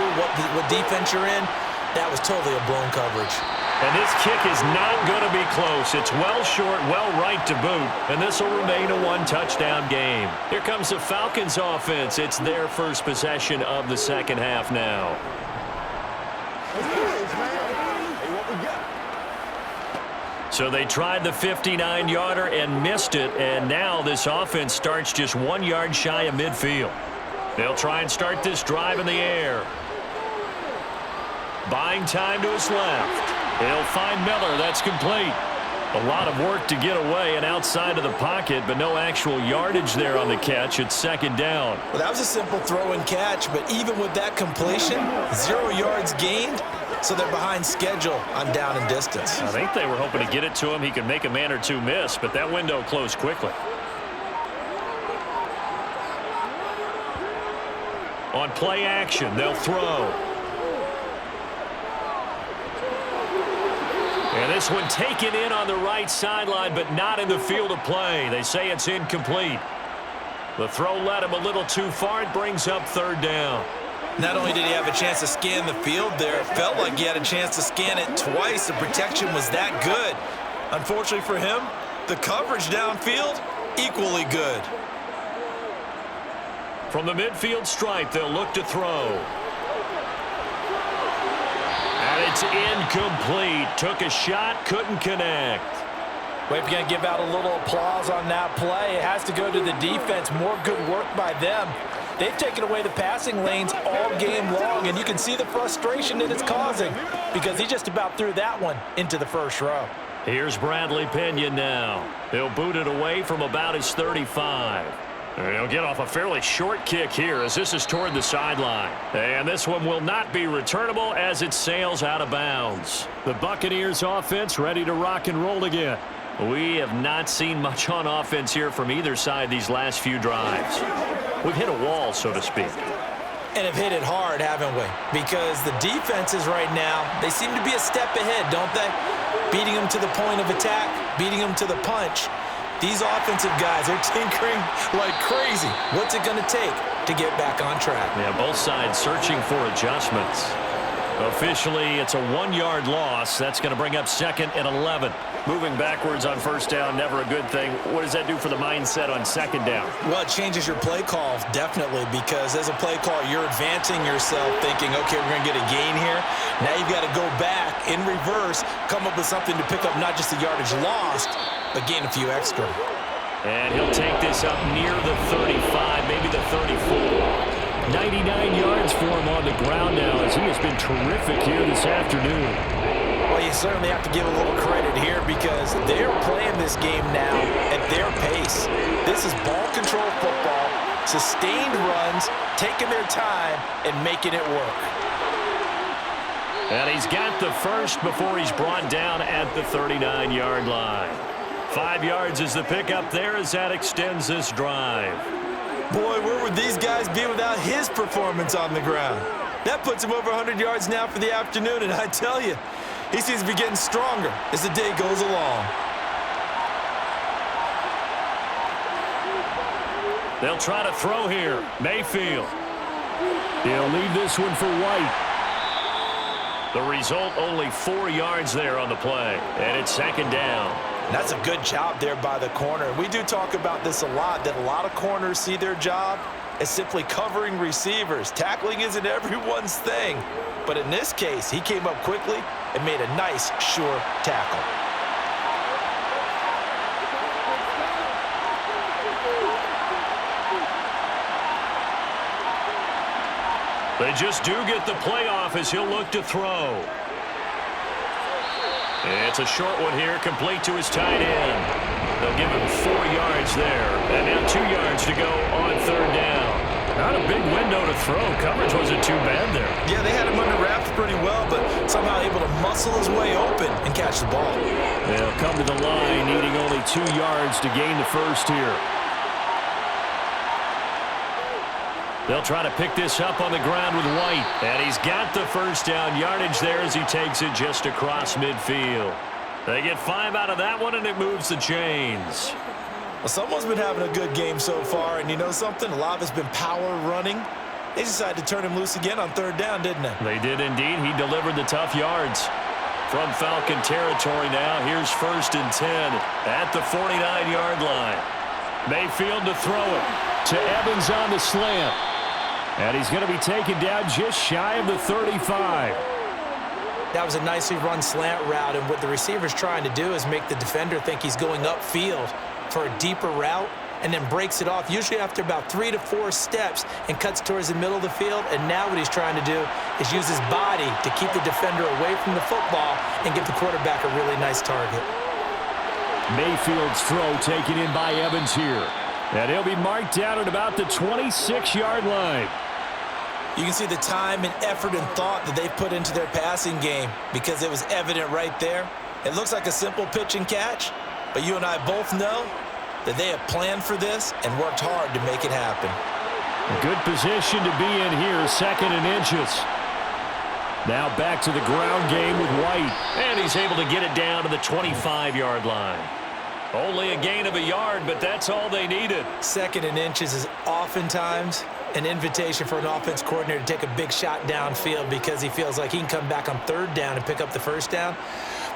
what defense you're in. That was totally a blown coverage. And this kick is not going to be close. It's well short, well right to boot. And this will remain a 1-touchdown game. Here comes the Falcons offense. It's their first possession of the second half now. So they tried the 59-yarder and missed it. And now this offense starts just 1 yard shy of midfield. They'll try and start this drive in the air. Buying time to his left. He'll find Miller. That's complete. A lot of work to get away and outside of the pocket, but no actual yardage there on the catch. It's 2nd down. Well, that was a simple throw and catch, but even with that completion, 0 yards gained, so they're behind schedule on down and distance. I think they were hoping to get it to him. He could make a man or two miss, but that window closed quickly. On play action, they'll throw. And this one taken in on the right sideline, but not in the field of play. They say it's incomplete. The throw led him a little too far. It brings up 3rd down. Not only did he have a chance to scan the field there, it felt like he had a chance to scan it twice. The protection was that good. Unfortunately for him, the coverage downfield, equally good. From the midfield stripe, they'll look to throw. And it's incomplete. Took a shot, couldn't connect. Well, if you're going to give out a little applause on that play, it has to go to the defense. More good work by them. They've taken away the passing lanes all game long, and you can see the frustration that it's causing because he just about threw that one into the first row. Here's Bradley Pinion now. He'll boot it away from about his 35. And he'll get off a fairly short kick here as this is toward the sideline. And this one will not be returnable as it sails out of bounds. The Buccaneers offense ready to rock and roll again. We have not seen much on offense here from either side these last few drives. We've hit a wall, so to speak. And have hit it hard, haven't we? Because the defenses right now, they seem to be a step ahead, don't they? Beating them to the point of attack, beating them to the punch. These offensive guys are tinkering like crazy. What's it going to take to get back on track? Yeah, both sides searching for adjustments. Officially, it's a 1 yard loss. That's going to bring up 2nd and 11. Moving backwards on first down, never a good thing. What does that do for the mindset on 2nd down? Well, it changes your play call, definitely, because as a play call, you're advancing yourself thinking, okay, we're going to get a gain here. Now you've got to go back in reverse, come up with something to pick up not just the yardage lost, but gain a few extra. And he'll take this up near the 35, maybe the 34. 99 yards for him on the ground now as he has been terrific here this afternoon. Well, you certainly have to give a little credit here because they're playing this game now at their pace. This is ball control football, sustained runs, taking their time, and making it work. And he's got the first before he's brought down at the 39-yard line. 5 yards is the pickup there as that extends this drive. Boy, where would these guys be without his performance on the ground? That puts him over 100 yards now for the afternoon, and I tell you, he seems to be getting stronger as the day goes along. They'll try to throw here. Mayfield. He'll leave this one for White. The result, only 4 yards there on the play. And it's second down. That's a good job there by the corner. We do talk about this a lot, that a lot of corners see their job as simply covering receivers. Tackling isn't everyone's thing. But in this case, he came up quickly and made a nice, sure tackle. They just do get the playoff as he'll look to throw. It's a short one here, complete to his tight end. They'll give him 4 yards there. And now 2 yards to go on third down. Not a big window to throw. Coverage wasn't too bad there. Yeah, they had him under wraps pretty well, but somehow able to muscle his way open and catch the ball. They'll come to the line, needing only 2 yards to gain the first here. They'll try to pick this up on the ground with White. And he's got the first down yardage there as he takes it just across midfield. They get 5 out of that one, and it moves the chains. Well, someone's been having a good game so far, and you know something? A lot of it's been power running. They decided to turn him loose again on third down, didn't they? They did indeed. He delivered the tough yards. From Falcon territory now, here's 1st and 10 at the 49-yard line. Mayfield to throw it to Evans on the slant. And he's going to be taken down just shy of the 35. That was a nicely run slant route, and what the receiver's trying to do is make the defender think he's going upfield for a deeper route, and then breaks it off, usually after about 3 to 4 steps, and cuts towards the middle of the field. And now what he's trying to do is use his body to keep the defender away from the football and give the quarterback a really nice target. Mayfield's throw taken in by Evans here. And he'll be marked down at about the 26-yard line. You can see the time and effort and thought that they've put into their passing game because it was evident right there. It looks like a simple pitch and catch, but you and I both know that they have planned for this and worked hard to make it happen. A good position to be in here, 2nd and inches. Now back to the ground game with White. And he's able to get it down to the 25-yard line. Only a gain of a yard, but that's all they needed. 2nd and inches is oftentimes an invitation for an offense coordinator to take a big shot downfield because he feels like he can come back on third down and pick up the first down.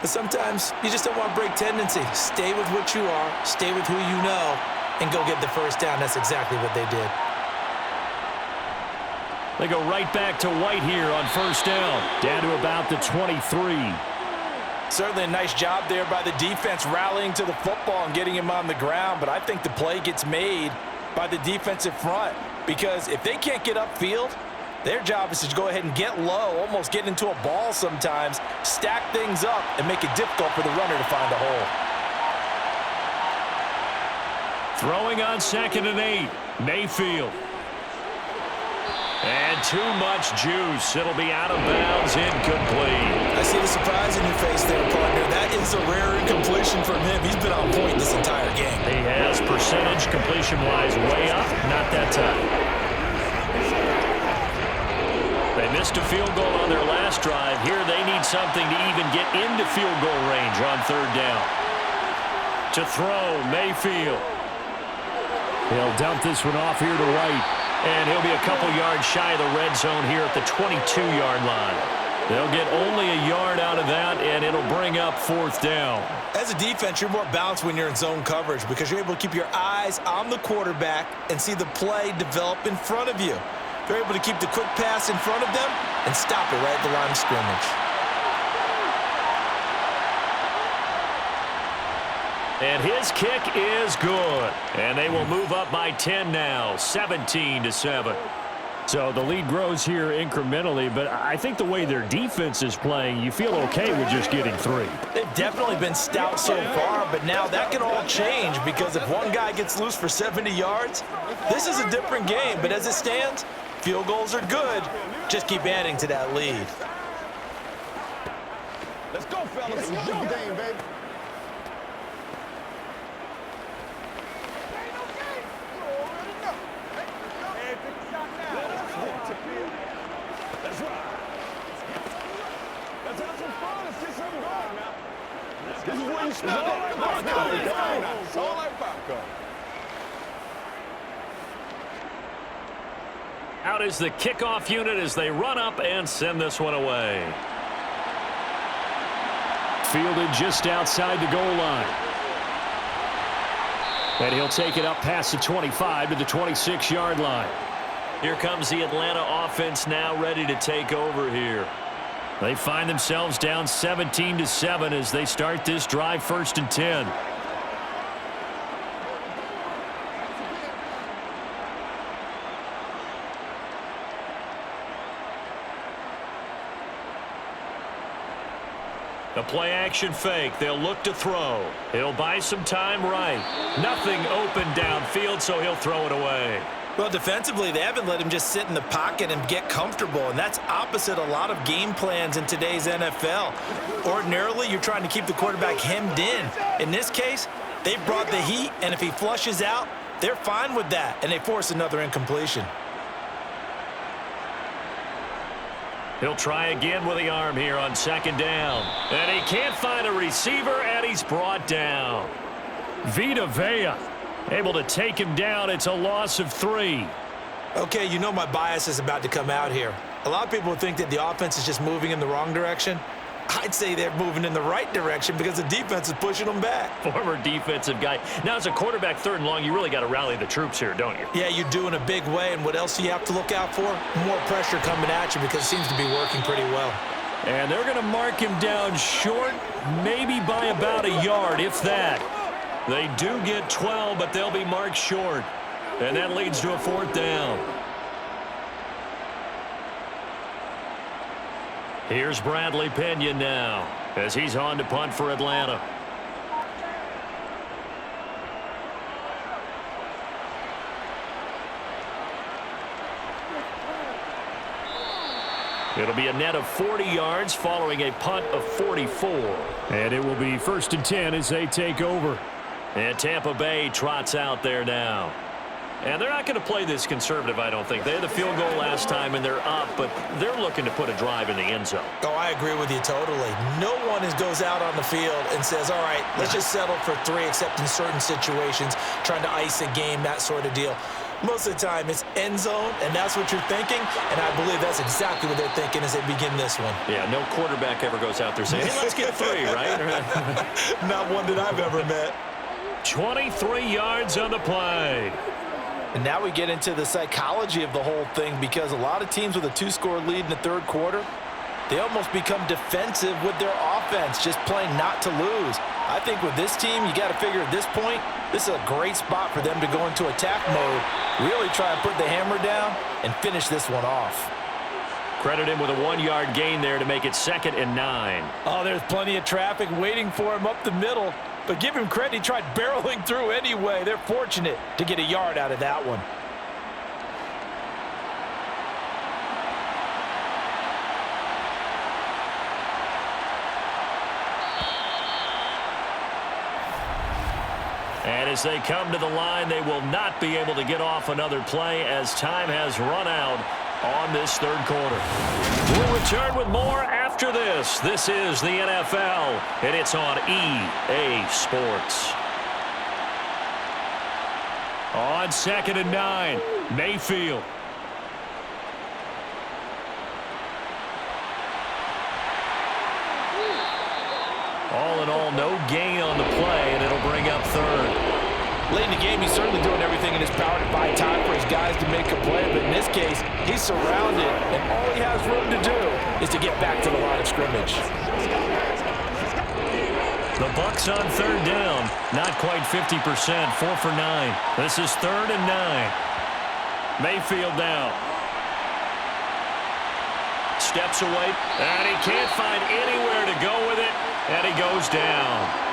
But sometimes you just don't want to break tendency. Stay with what you are, stay with who you know, and go get the first down. That's exactly what they did. They go right back to White here on first down to about the 23. Certainly a nice job there by the defense rallying to the football and getting him on the ground, but I think the play gets made by the defensive front because if they can't get upfield, their job is to go ahead and get low, almost get into a ball sometimes, stack things up, and make it difficult for the runner to find a hole. Throwing on 2nd and 8, Mayfield. And too much juice. It'll be out of bounds, incomplete. I see the surprise in your face there, partner. That is a rare incompletion from him. He's been on point this entire game. He has percentage completion-wise way up. Not that time. They missed a field goal on their last drive. Here they need something to even get into field goal range on third down. To throw, Mayfield. He'll dump this one off here to White. And he'll be a couple yards shy of the red zone here at the 22-yard line. They'll get only a yard out of that, and it'll bring up 4th down. As a defense, you're more balanced when you're in zone coverage because you're able to keep your eyes on the quarterback and see the play develop in front of you. They're able to keep the quick pass in front of them and stop it right at the line of scrimmage. And his kick is good. And they will move up by 10 now, 17-7. So the lead grows here incrementally, but I think the way their defense is playing, you feel okay with just getting 3. They've definitely been stout so far, but now that can all change because if one guy gets loose for 70 yards, this is a different game. But as it stands, field goals are good. Just keep adding to that lead. Let's go, fellas. Let's go, game, baby. That's right. Let's have some fun. Let's get something going now. This is where you start. It's all like popcorn. Out is the kickoff unit as they run up and send this one away. Fielded just outside the goal line. And he'll take it up past the 25 to the 26-yard line. Here comes the Atlanta offense now ready to take over here. They find themselves down 17-7 as they start this drive 1st and 10. The play action fake. They'll look to throw. He'll buy some time right. Nothing open downfield, so he'll throw it away. Well, defensively, they haven't let him just sit in the pocket and get comfortable, and that's opposite a lot of game plans in today's NFL. Ordinarily, you're trying to keep the quarterback hemmed in. In this case, they brought the heat, and if he flushes out, they're fine with that, and they force another incompletion. He'll try again with the arm here on 2nd down. And he can't find a receiver, and he's brought down. Vita Vea able to take him down. It's a loss of 3. Okay, you know my bias is about to come out here. A lot of people think that the offense is just moving in the wrong direction. I'd say they're moving in the right direction because the defense is pushing them back. Former defensive guy. Now, as a quarterback 3rd and long, you really got to rally the troops here, don't you? Yeah, you do in a big way. And what else do you have to look out for? More pressure coming at you because it seems to be working pretty well. And they're going to mark him down short, maybe by about a yard, if that. They do get 12, but they'll be marked short. And that leads to a 4th down. Here's Bradley Pena now as he's on to punt for Atlanta. It'll be a net of 40 yards following a punt of 44. And it will be 1st and 10 as they take over. And Tampa Bay trots out there now. And they're not going to play this conservative, I don't think. They had the field goal last time, and they're up, but they're looking to put a drive in the end zone. Oh, I agree with you totally. No one goes out on the field and says, all right, let's just settle for 3, except in certain situations, trying to ice a game, that sort of deal. Most of the time, it's end zone, and that's what you're thinking, and I believe that's exactly what they're thinking as they begin this one. Yeah, no quarterback ever goes out there saying, hey, let's get 3, right? Not one that I've ever met. 23 yards on the play. And now we get into the psychology of the whole thing because a lot of teams with a 2-score lead in the 3rd quarter, they almost become defensive with their offense, just playing not to lose. I think with this team, you got to figure at this point, this is a great spot for them to go into attack mode, really try and put the hammer down and finish this one off. Credit him with a 1-yard gain there to make it 2nd and 9. Oh, there's plenty of traffic waiting for him up the middle. But give him credit, he tried barreling through anyway. They're fortunate to get a yard out of that one. And as they come to the line, they will not be able to get off another play as time has run out on this 3rd quarter. We'll return with more after this. This is the NFL, and it's on EA Sports. On 2nd and 9, Mayfield. All in all, no gain on the play, and it'll bring up 3rd. Late in the game, he's certainly doing everything in his power to buy time for his guys to make a play, but in this case, he's surrounded, and all he has room to do is to get back to the line of scrimmage. The Bucs on 3rd down, not quite 50%, 4 for 9. This is 3rd and 9. Mayfield now. Steps away, and he can't find anywhere to go with it, and he goes down.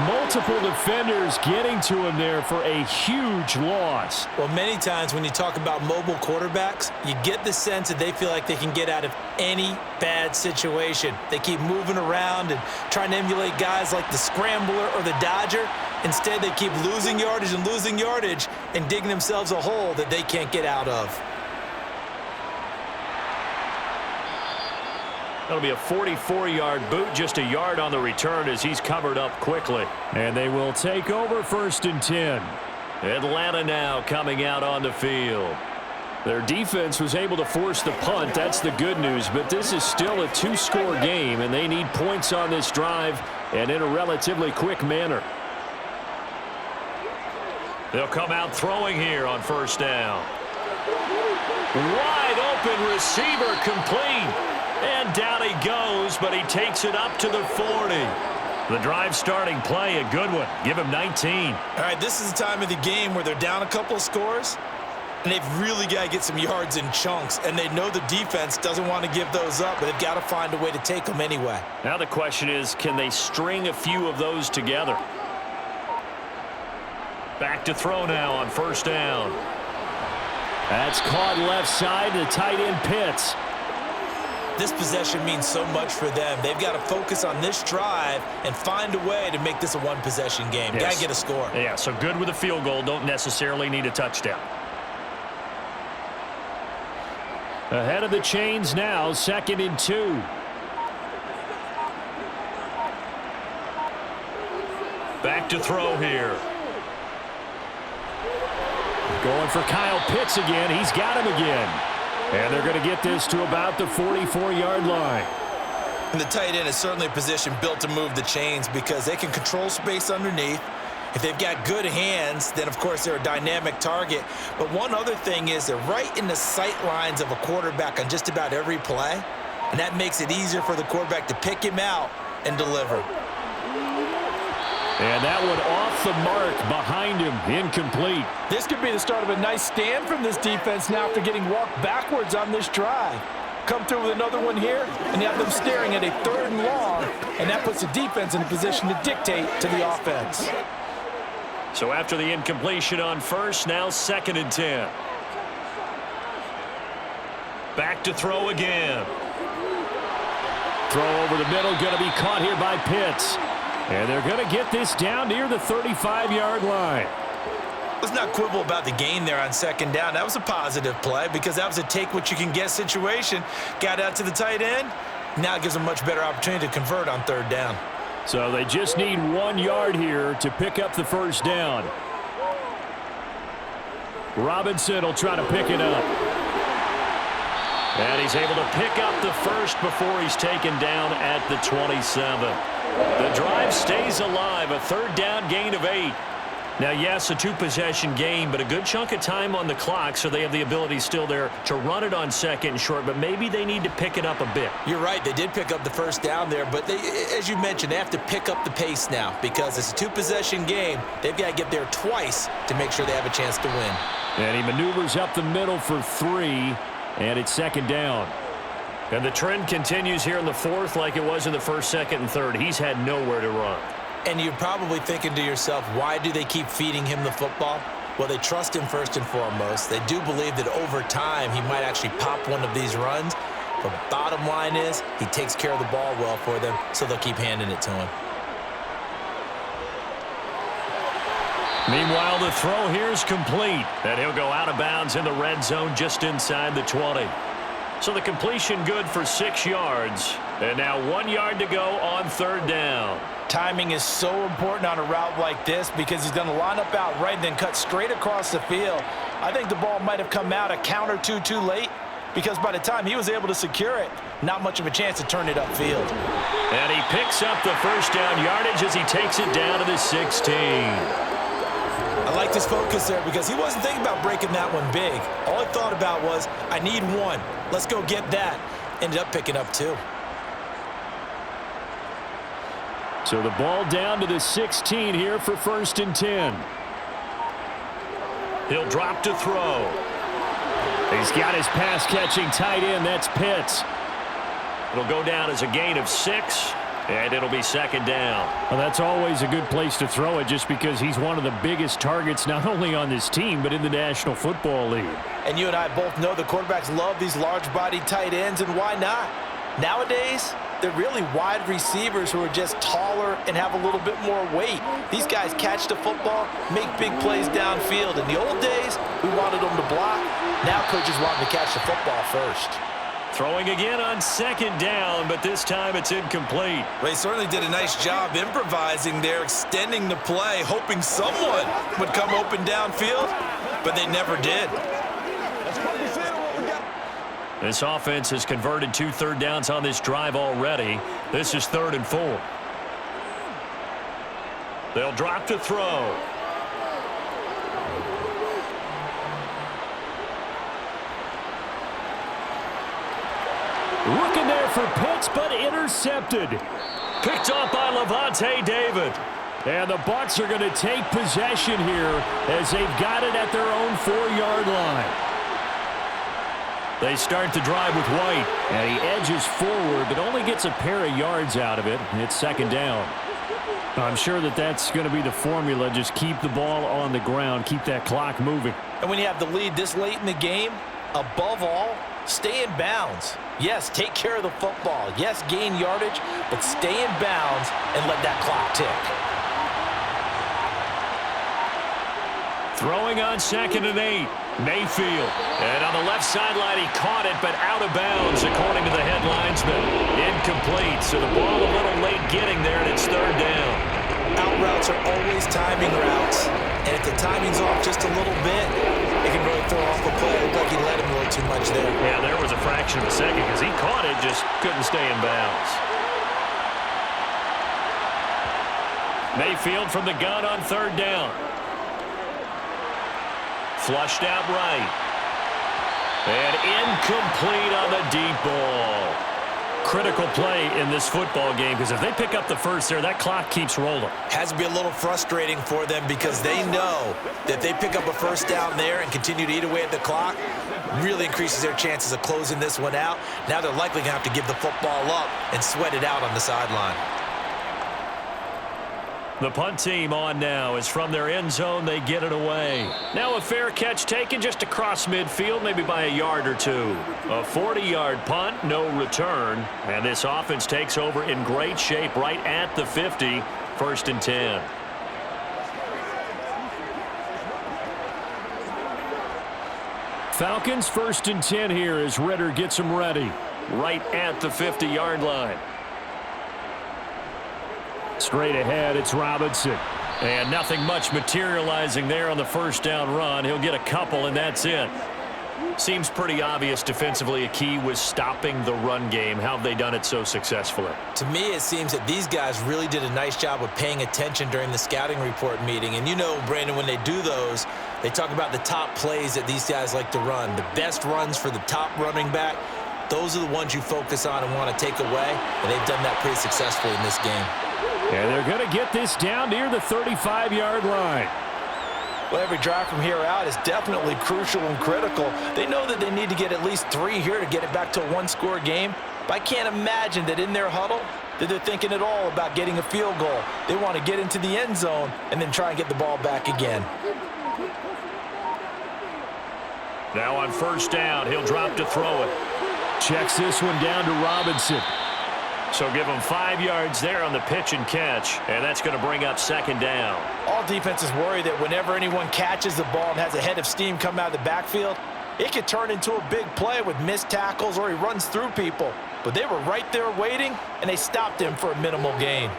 Multiple defenders getting to him there for a huge loss. Well, many times when you talk about mobile quarterbacks, you get the sense that they feel like they can get out of any bad situation. They keep moving around and trying to emulate guys like the Scrambler or the Dodger. Instead, they keep losing yardage and digging themselves a hole that they can't get out of. That'll be a 44-yard boot, just a yard on the return as he's covered up quickly. And they will take over 1st and 10. Atlanta now coming out on the field. Their defense was able to force the punt. That's the good news. But this is still a two-score game, and they need points on this drive and in a relatively quick manner. They'll come out throwing here on first down. Wide open receiver complete. And down he goes, but he takes it up to the 40. The drive starting play, a good one. Give him 19. All right, this is the time of the game where they're down a couple of scores, and they've really got to get some yards in chunks, and they know the defense doesn't want to give those up, but they've got to find a way to take them anyway. Now the question is, can they string a few of those together? Back to throw now on first down. That's caught left side, the tight end Pitts. This possession means so much for them. They've got to focus on this drive and find a way to make this a one-possession game. Yes. Got to get a score. Yeah, so good with a field goal. Don't necessarily need a touchdown. Ahead of the chains now, 2nd and 2. Back to throw here. Going for Kyle Pitts again. He's got him again. And they're going to get this to about the 44-yard line. And the tight end is certainly a position built to move the chains because they can control space underneath. If they've got good hands, then, of course, they're a dynamic target. But one other thing is they're right in the sight lines of a quarterback on just about every play, and that makes it easier for the quarterback to pick him out and deliver. And that one off the mark behind him, incomplete. This could be the start of a nice stand from this defense now after getting walked backwards on this drive. Come through with another one here, and you have them staring at a 3rd and long, and that puts the defense in a position to dictate to the offense. So after the incompletion on first, now 2nd and 10. Back to throw again. Throw over the middle, going to be caught here by Pitts. And they're going to get this down near the 35-yard line. Let's not quibble about the gain there on 2nd down. That was a positive play because that was a take-what-you-can-get situation. Got out to the tight end. Now it gives them a much better opportunity to convert on 3rd down. So they just need 1 yard here to pick up the first down. Robinson will try to pick it up. And he's able to pick up the first before he's taken down at the 27. The drive stays alive, a 3rd down gain of 8. Now, yes, a 2-possession game, but a good chunk of time on the clock, so they have the ability still there to run it on 2nd and short, but maybe they need to pick it up a bit. You're right. They did pick up the first down there, but they, as you mentioned, they have to pick up the pace now because it's a 2-possession game. They've got to get there twice to make sure they have a chance to win. And he maneuvers up the middle for 3, and it's 2nd down. And the trend continues here in the 4th like it was in the 1st, 2nd, and 3rd. He's had nowhere to run. And you're probably thinking to yourself, why do they keep feeding him the football? Well, they trust him first and foremost. They do believe that over time he might actually pop one of these runs. But bottom line is he takes care of the ball well for them, so they'll keep handing it to him. Meanwhile, the throw here is complete. And he'll go out of bounds in the red zone just inside the 20. So the completion good for 6 yards. And now 1 yard to go on 3rd down. Timing is so important on a route like this because he's going to line up out right and then cut straight across the field. I think the ball might have come out a count or two too late because by the time he was able to secure it, not much of a chance to turn it upfield. And he picks up the first down yardage as he takes it down to the 16. I like this focus there because he wasn't thinking about breaking that one big. All he thought about was, I need 1. Let's go get that. Ended up picking up 2. So the ball down to the 16 here for 1st and 10. He'll drop to throw. He's got his pass-catching tight end. That's Pitts. It'll go down as a gain of 6, and it'll be 2nd down. Well, that's always a good place to throw it just because he's one of the biggest targets not only on this team but in the National Football League. And you and I both know the quarterbacks love these large-bodied tight ends, and why not? Nowadays, they're really wide receivers who are just taller and have a little bit more weight. These guys catch the football, make big plays downfield. In the old days, we wanted them to block. Now coaches want them to catch the football first. Throwing again on 2nd down, but this time it's incomplete. Well, he certainly did a nice job improvising there, extending the play, hoping someone would come open downfield, but they never did. That's what we said. This offense has converted 2 third downs on this drive already. This is 3rd and 4. They'll drop to throw. Looking there for Pitts, but intercepted. Picked off by Levante David. And the Bucs are going to take possession here as they've got it at their own 4-yard line. They start the drive with White, and he edges forward, but only gets a pair of yards out of it, and it's 2nd down. I'm sure that that's going to be the formula. Just keep the ball on the ground, keep that clock moving. And when you have the lead this late in the game, above all, stay in bounds. Yes, take care of the football. Yes, gain yardage, but stay in bounds and let that clock tick. Throwing on 2nd and 8. Mayfield. And on the left sideline, he caught it, but out of bounds, according to the head linesman. Incomplete, so the ball a little late getting there, and it's 3rd down. Out routes are always timing routes, and if the timing's off just a little bit, it can really throw off a play. It looked like he let him a little too much there. Yeah, there was a fraction of a second because he caught it, just couldn't stay in bounds. Mayfield from the gun on 3rd down. Flushed out right. And incomplete on the deep ball. Critical play in this football game because if they pick up the first there, that clock keeps rolling. Has to be a little frustrating for them because they know that if they pick up a first down there and continue to eat away at the clock, really increases their chances of closing this one out. Now they're likely going to have to give the football up and sweat it out on the sideline. The punt team on now is from their end zone. They get it away. Now a fair catch taken just across midfield, maybe by a yard or two. A 40-yard punt, no return. And this offense takes over in great shape right at the 50, 1st and 10. Falcons 1st and 10 here as Ritter gets them ready. Right at the 50-yard line. Straight ahead, it's Robinson. And nothing much materializing there on the 1st down run. He'll get a couple, and that's it. Seems pretty obvious defensively a key was stopping the run game. How have they done it so successfully? To me, it seems that these guys really did a nice job of paying attention during the scouting report meeting. And you know, Brandon, when they do those, they talk about the top plays that these guys like to run. The best runs for the top running back, those are the ones you focus on and want to take away. And they've done that pretty successfully in this game. And they're going to get this down near the 35-yard line. Well, every drive from here out is definitely crucial and critical. They know that they need to get at least 3 here to get it back to a 1-score game. But I can't imagine that in their huddle that they're thinking at all about getting a field goal. They want to get into the end zone and then try and get the ball back again. Now on 1st down, he'll drop to throw it. Checks this one down to Robinson. So give them 5 yards there on the pitch and catch, and that's going to bring up 2nd down. All defenses worry that whenever anyone catches the ball and has a head of steam come out of the backfield, it could turn into a big play with missed tackles or he runs through people. But they were right there waiting, and they stopped him for a minimal gain.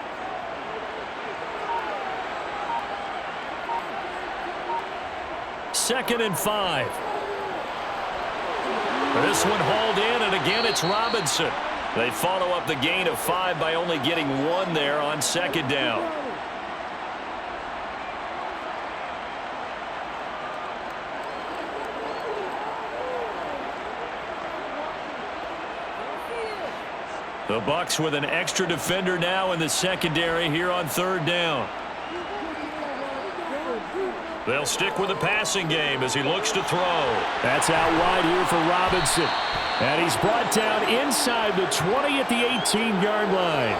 Second and 5. This one hauled in, and again it's Robinson. They follow up the gain of 5 by only getting 1 there on 2nd down. The Bucs with an extra defender now in the secondary here on 3rd down. They'll stick with the passing game as he looks to throw. That's out wide here for Robinson. And he's brought down inside the 20 at the 18-yard line.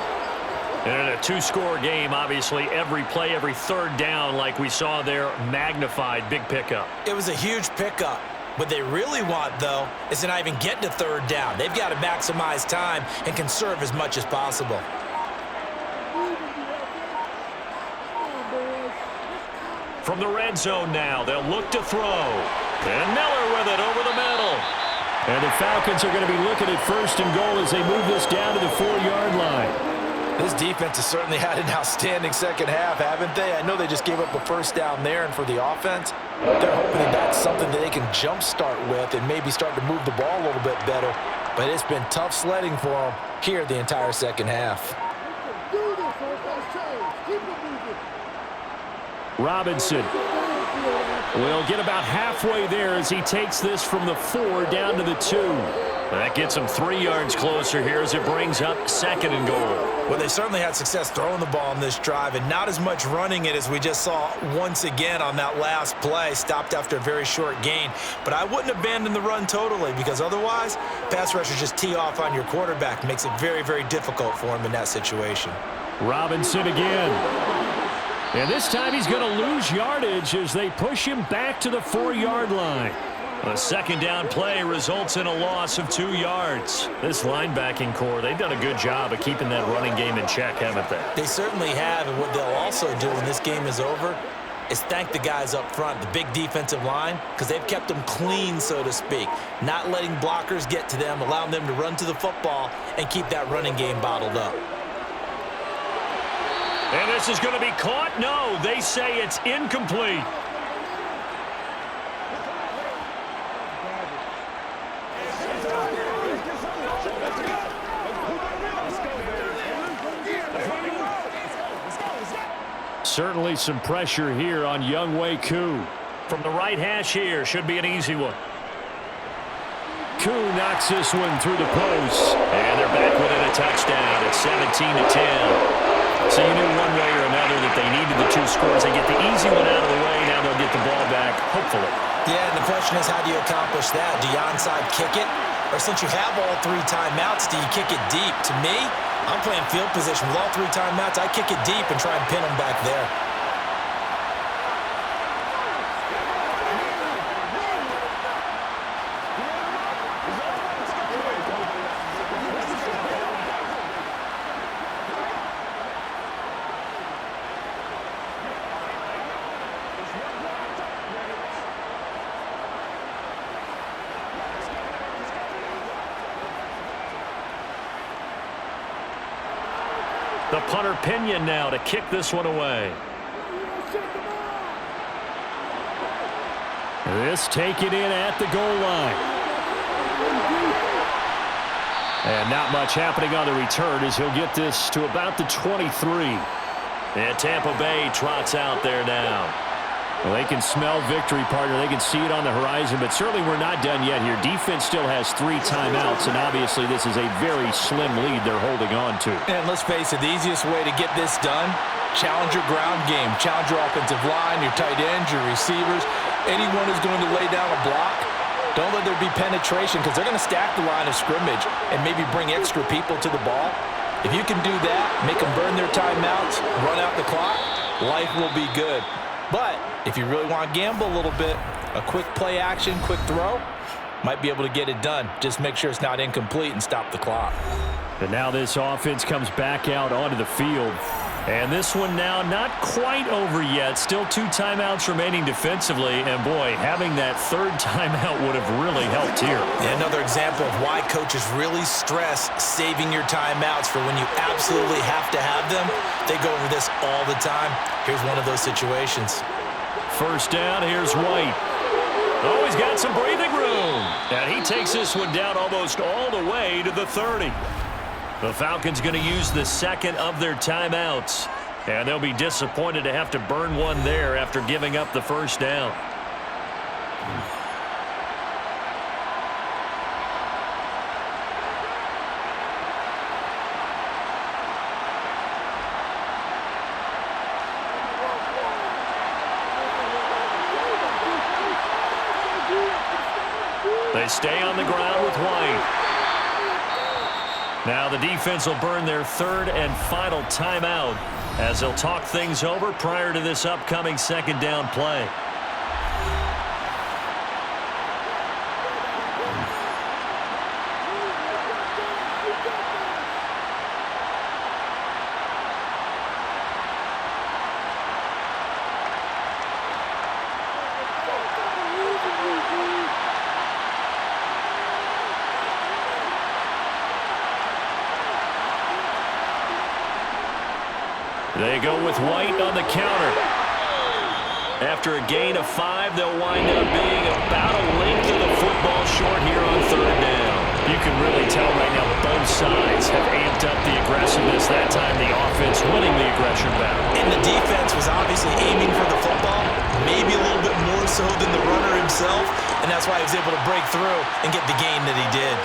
And in a 2-score game, obviously, every play, every 3rd down, like we saw there, magnified, big pickup. It was a huge pickup. What they really want, though, is to not even get to 3rd down. They've got to maximize time and conserve as much as possible. From the red zone now, they'll look to throw. And Miller with it over the middle. And the Falcons are going to be looking at 1st and goal as they move this down to the 4-yard line. This defense has certainly had an outstanding second half, haven't they? I know they just gave up a 1st down there, and for the offense, They're hoping that that's something that they can jumpstart with and maybe start to move the ball a little bit better. But it's been tough sledding for them here the entire second half. Robinson will get about halfway there as he takes this from the 4 down to the 2. That gets them 3 yards closer here as it brings up 2nd and goal. Well, they certainly had success throwing the ball on this drive and not as much running it as we just saw once again on that last play. Stopped after a very short gain. But I wouldn't abandon the run totally because otherwise, pass rushers just tee off on your quarterback. Makes it very, very difficult for him in that situation. Robinson again. And this time he's going to lose yardage as they push him back to the 4-yard line. A second down play results in a loss of 2 yards. This linebacking core, they've done a good job of keeping that running game in check, haven't they? They certainly have, and what they'll also do when this game is over is thank the guys up front, the big defensive line, because they've kept them clean, so to speak, not letting blockers get to them, allowing them to run to the football and keep that running game bottled up. And this is going to be caught? No, they say it's incomplete. Certainly some pressure here on Younghoe Koo. From the right hash here, should be an easy one. Koo knocks this one through the post. And they're back within a touchdown at 17-10. So you knew one way or another that they needed the 2 scores. They get the easy one out of the way. Now they'll get the ball back, hopefully. Yeah, and the question is, how do you accomplish that? Do you onside kick it? Or since you have all 3 timeouts, do you kick it deep? To me, I'm playing field position with all 3 timeouts. I kick it deep and try and pin them back there. The punter Pinion now to kick this one away. This taken in at the goal line. And not much happening on the return as he'll get this to about the 23. And Tampa Bay trots out there now. Well, they can smell victory, partner. They can see it on the horizon, but certainly we're not done yet here. Defense still has 3 timeouts, and obviously this is a very slim lead they're holding on to. And let's face it, the easiest way to get this done, challenge your ground game. Challenge your offensive line, your tight ends, your receivers. Anyone who's going to lay down a block, don't let there be penetration because they're going to stack the line of scrimmage and maybe bring extra people to the ball. If you can do that, make them burn their timeouts, run out the clock, life will be good. But if you really want to gamble a little bit, a quick play action, quick throw, might be able to get it done. Just make sure it's not incomplete and stop the clock. And now this offense comes back out onto the field. And this one now not quite over yet. Still 2 timeouts remaining defensively. And, boy, having that 3rd timeout would have really helped here. And another example of why coaches really stress saving your timeouts for when you absolutely have to have them. They go over this all the time. Here's one of those situations. First down, here's White. Oh, he's got some breathing room. And he takes this one down almost all the way to the 30. The Falcons going to use the 2nd of their timeouts. And they'll be disappointed to have to burn one there after giving up the first down. They stay on the ground with White. Now the defense will burn their 3rd and final timeout as they'll talk things over prior to this upcoming 2nd down play. They go with White on the counter. After a gain of 5, they'll wind up being about a length of the football short here on 3rd down. You can really tell right now both sides have amped up the aggressiveness. That time the offense winning the aggression battle. And the defense was obviously aiming for the football, maybe a little bit more so than the runner himself, and that's why he was able to break through and get the gain that he did.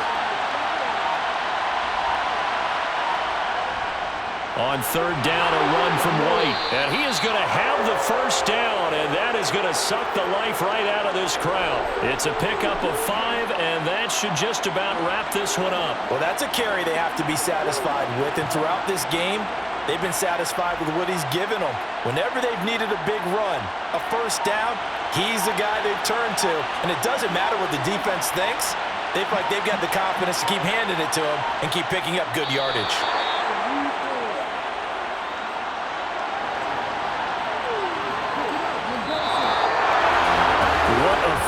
On 3rd down, a run from White. And he is going to have the first down, and that is going to suck the life right out of this crowd. It's a pickup of 5, and that should just about wrap this one up. Well, that's a carry they have to be satisfied with, and throughout this game, they've been satisfied with what he's given them. Whenever they've needed a big run, a first down, he's the guy they've turned to. And it doesn't matter what the defense thinks. They feel like they've got the confidence to keep handing it to him and keep picking up good yardage.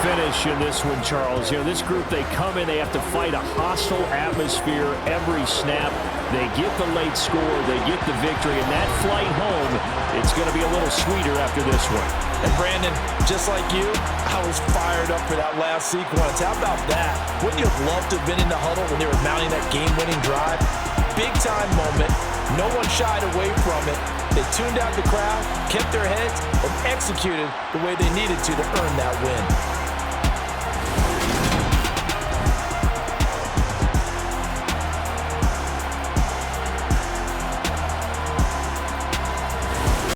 Finish in this one, Charles. You know, this group, they come in, they have to fight a hostile atmosphere every snap. They get the late score, they get the victory, and that flight home, it's going to be a little sweeter after this one. And Brandon, just like you, I was fired up for that last sequence. How about that? Wouldn't you have loved to have been in the huddle when they were mounting that game-winning drive? Big-time moment. No one shied away from it. They tuned out the crowd, kept their heads, and executed the way they needed to earn that win.